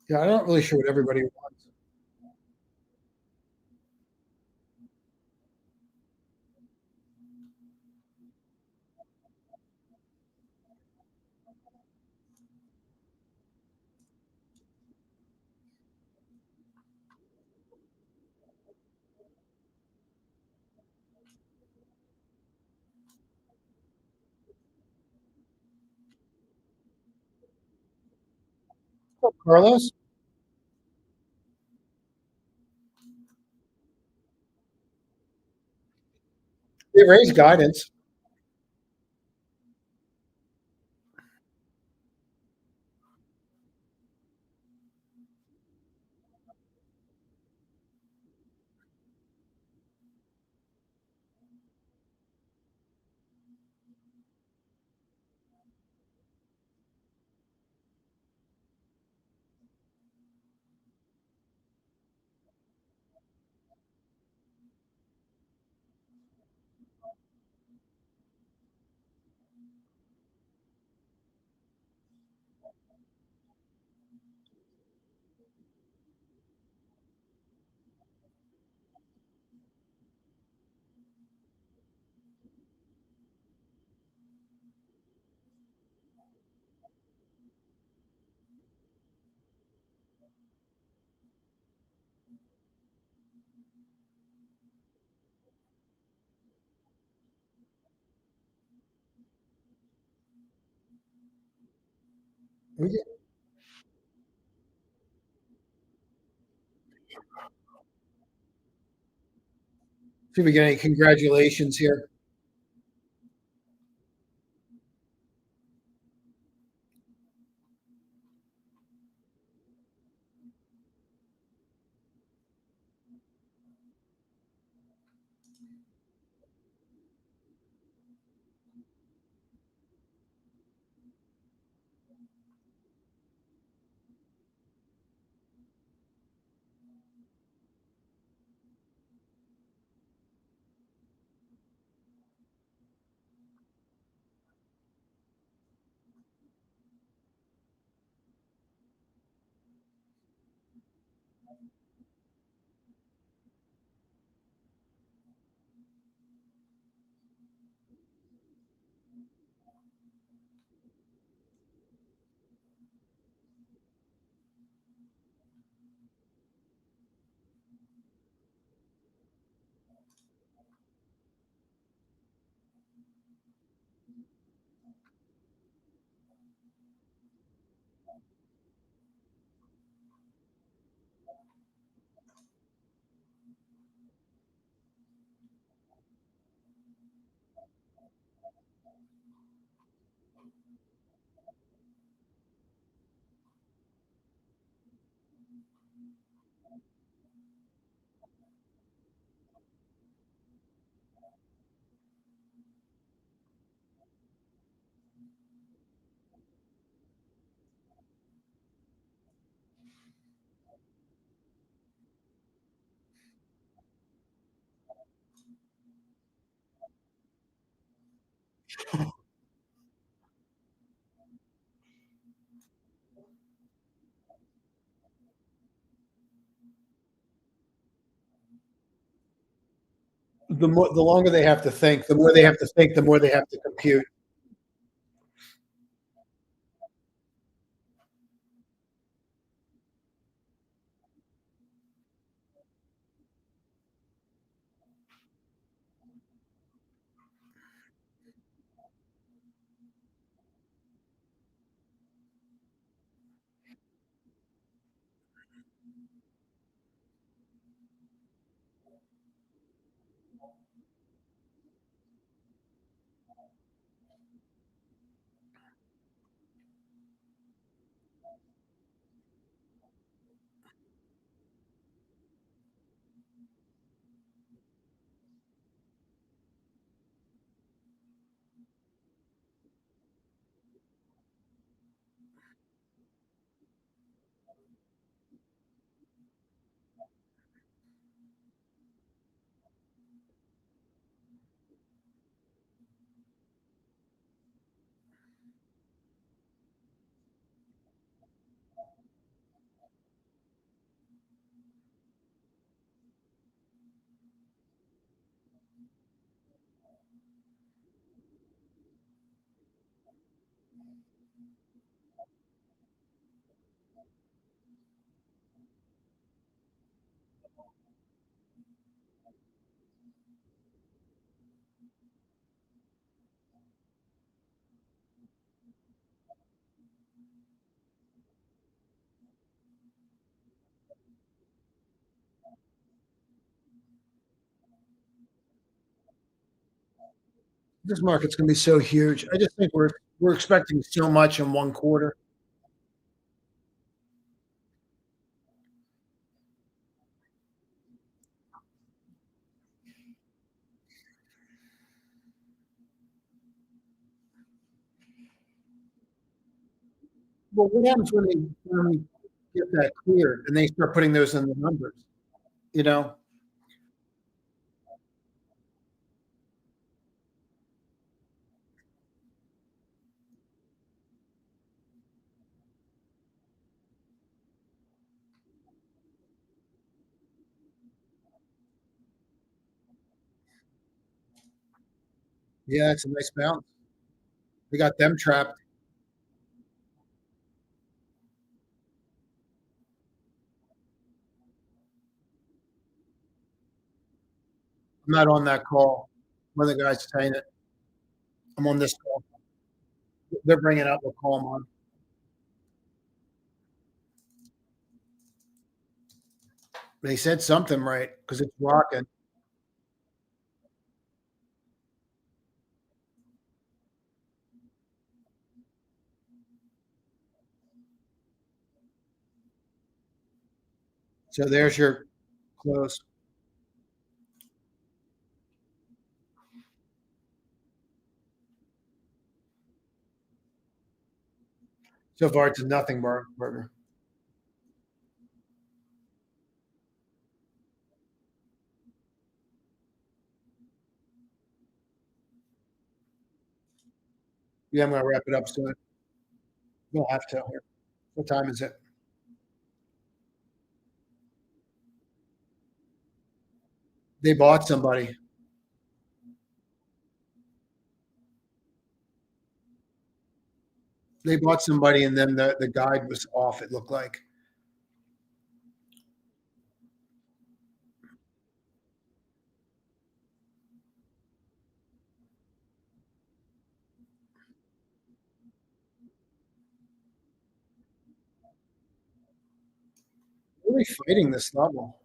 Yeah, I'm not really sure what everybody wants. Carlos, they raised guidance. We get should we get any congratulations here? the longer they have to think, the more they have to think, the more they have to compute. This market's gonna be so huge. I just think we're expecting so much in 1 quarter. Well, what happens when they finally get that cleared and they start putting those in the numbers, you know? Yeah, it's a nice bounce. We got them trapped. I'm not on that call. One of the guys saying it. I'm on this call. They're bringing up a call I'm on. They said something right because it's rocking. So there's your close. So far, it's a nothing burger. Yeah, I'm gonna wrap it up soon. We'll have to here. What time is it? They bought somebody. They bought somebody and then the guide was off, it looked like. Really fighting this level.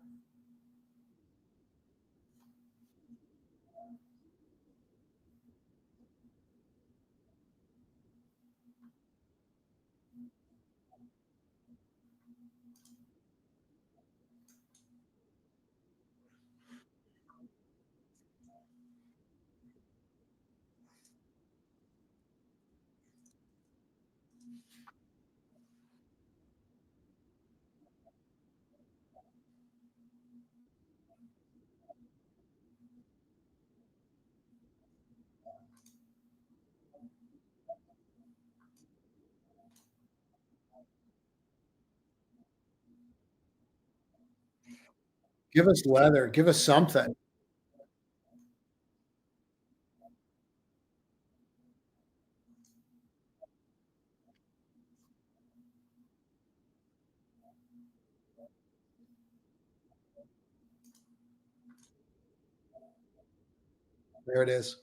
Give us leather, give us something. There it is.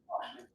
partially.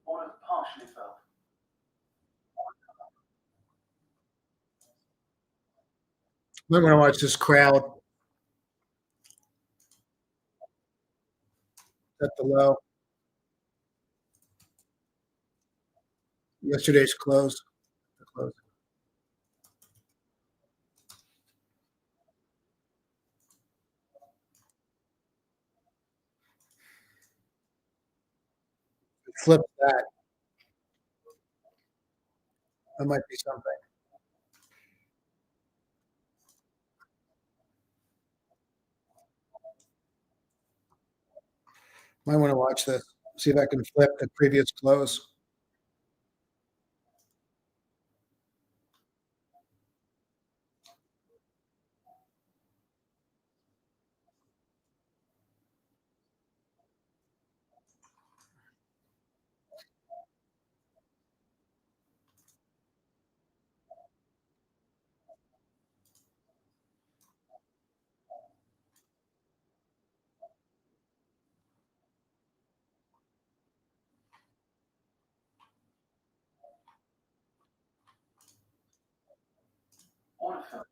Order partially filled. I'm going to watch this crowd at the low. Yesterday's close. The close. Flip that. That might be something. Might want to watch this. See if I can flip the previous close. Order filled.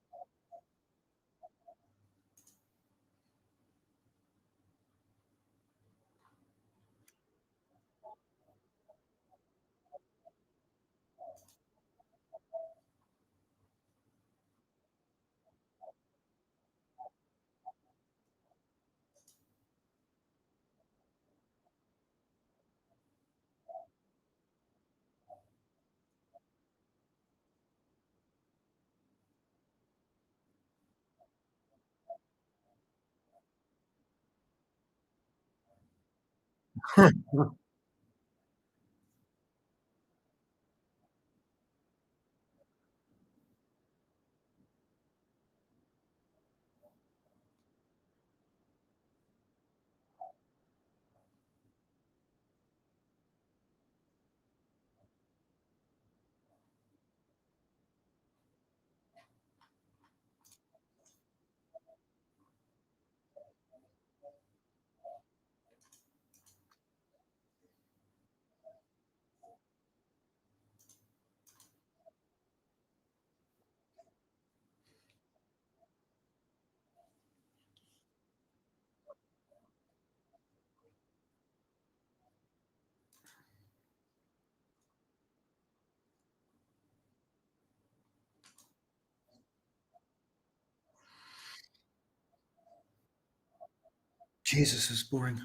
Jesus, this is boring.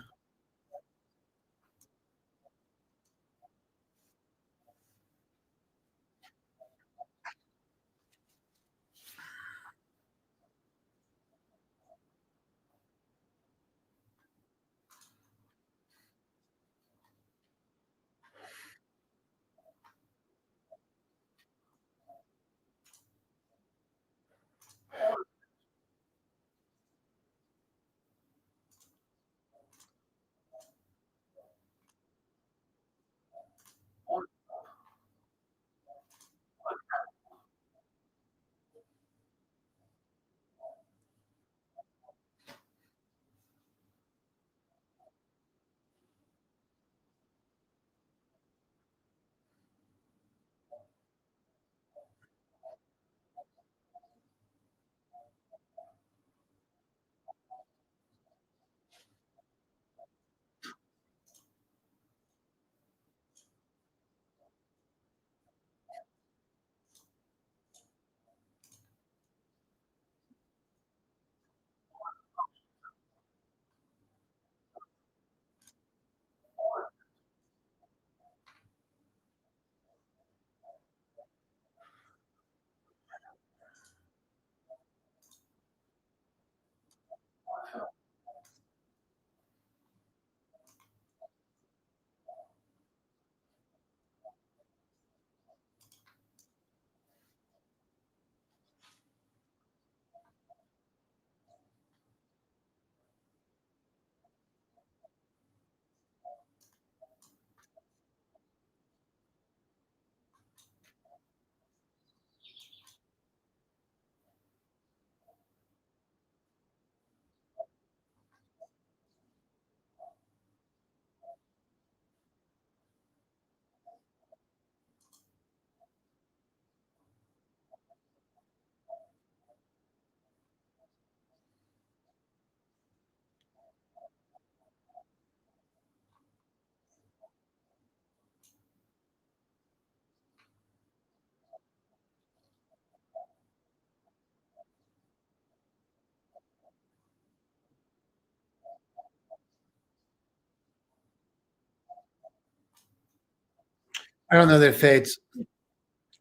I don't know that it fades.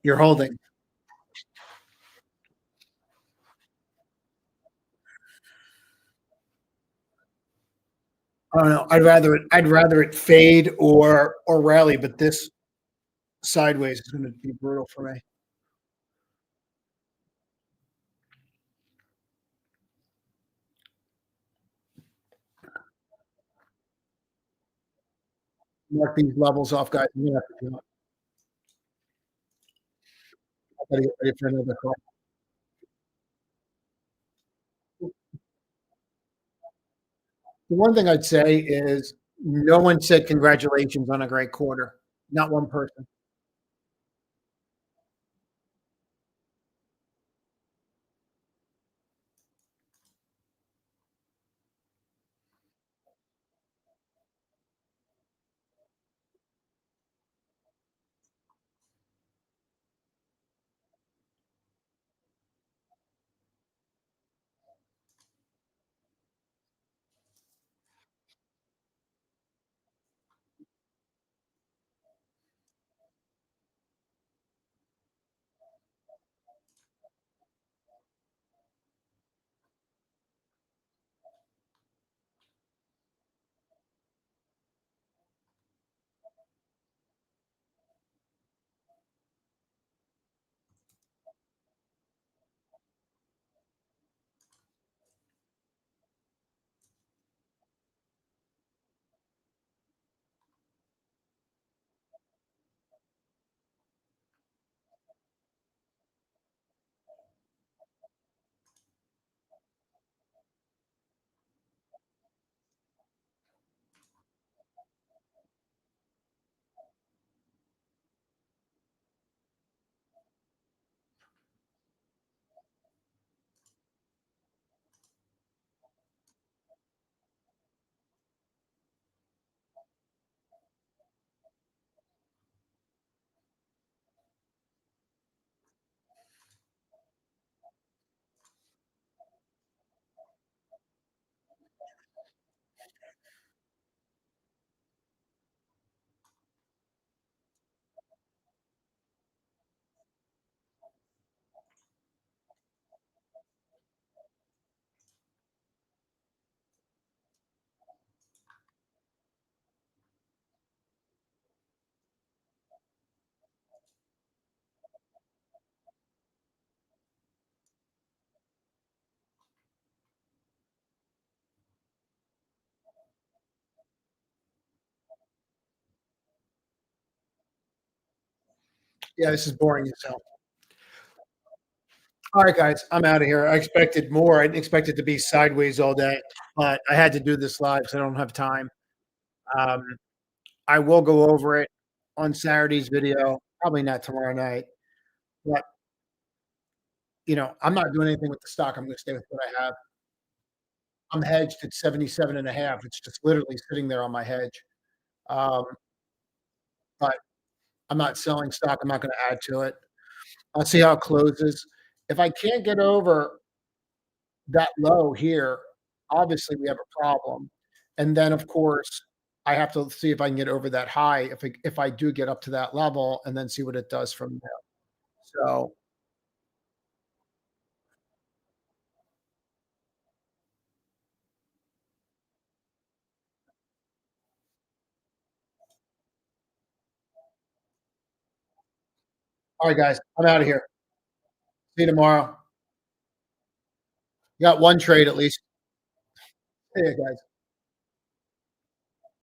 You're holding. I don't know. I'd rather it fade or rally, but this sideways is going to be brutal for me. Mark these levels off, guys. I'm gonna have to jump. I gotta get ready for another call. The one thing I'd say is no one said congratulations on a great quarter. Not one person. Yeah, this is boring as hell. All right, guys, I'm out of here. I expected more. I didn't expect it to be sideways all day, but I had to do this live, so I don't have time. Um, I will go over it on Saturday's video, probably not tomorrow night. But I'm not doing anything with the stock. I'm going to stay with what I have. I'm hedged at 77 and a half. It's just literally sitting there on my hedge. Um, but I'm not selling stock. I'm not going to add to it. I'll see how it closes. If I can't get over that low here, obviously we have a problem. And then, of course, I have to see if I can get over that high if I do get up to that level and then see what it does from there. So, all right, guys, I'm out of here. See you tomorrow. You got one trade at least. See you guys.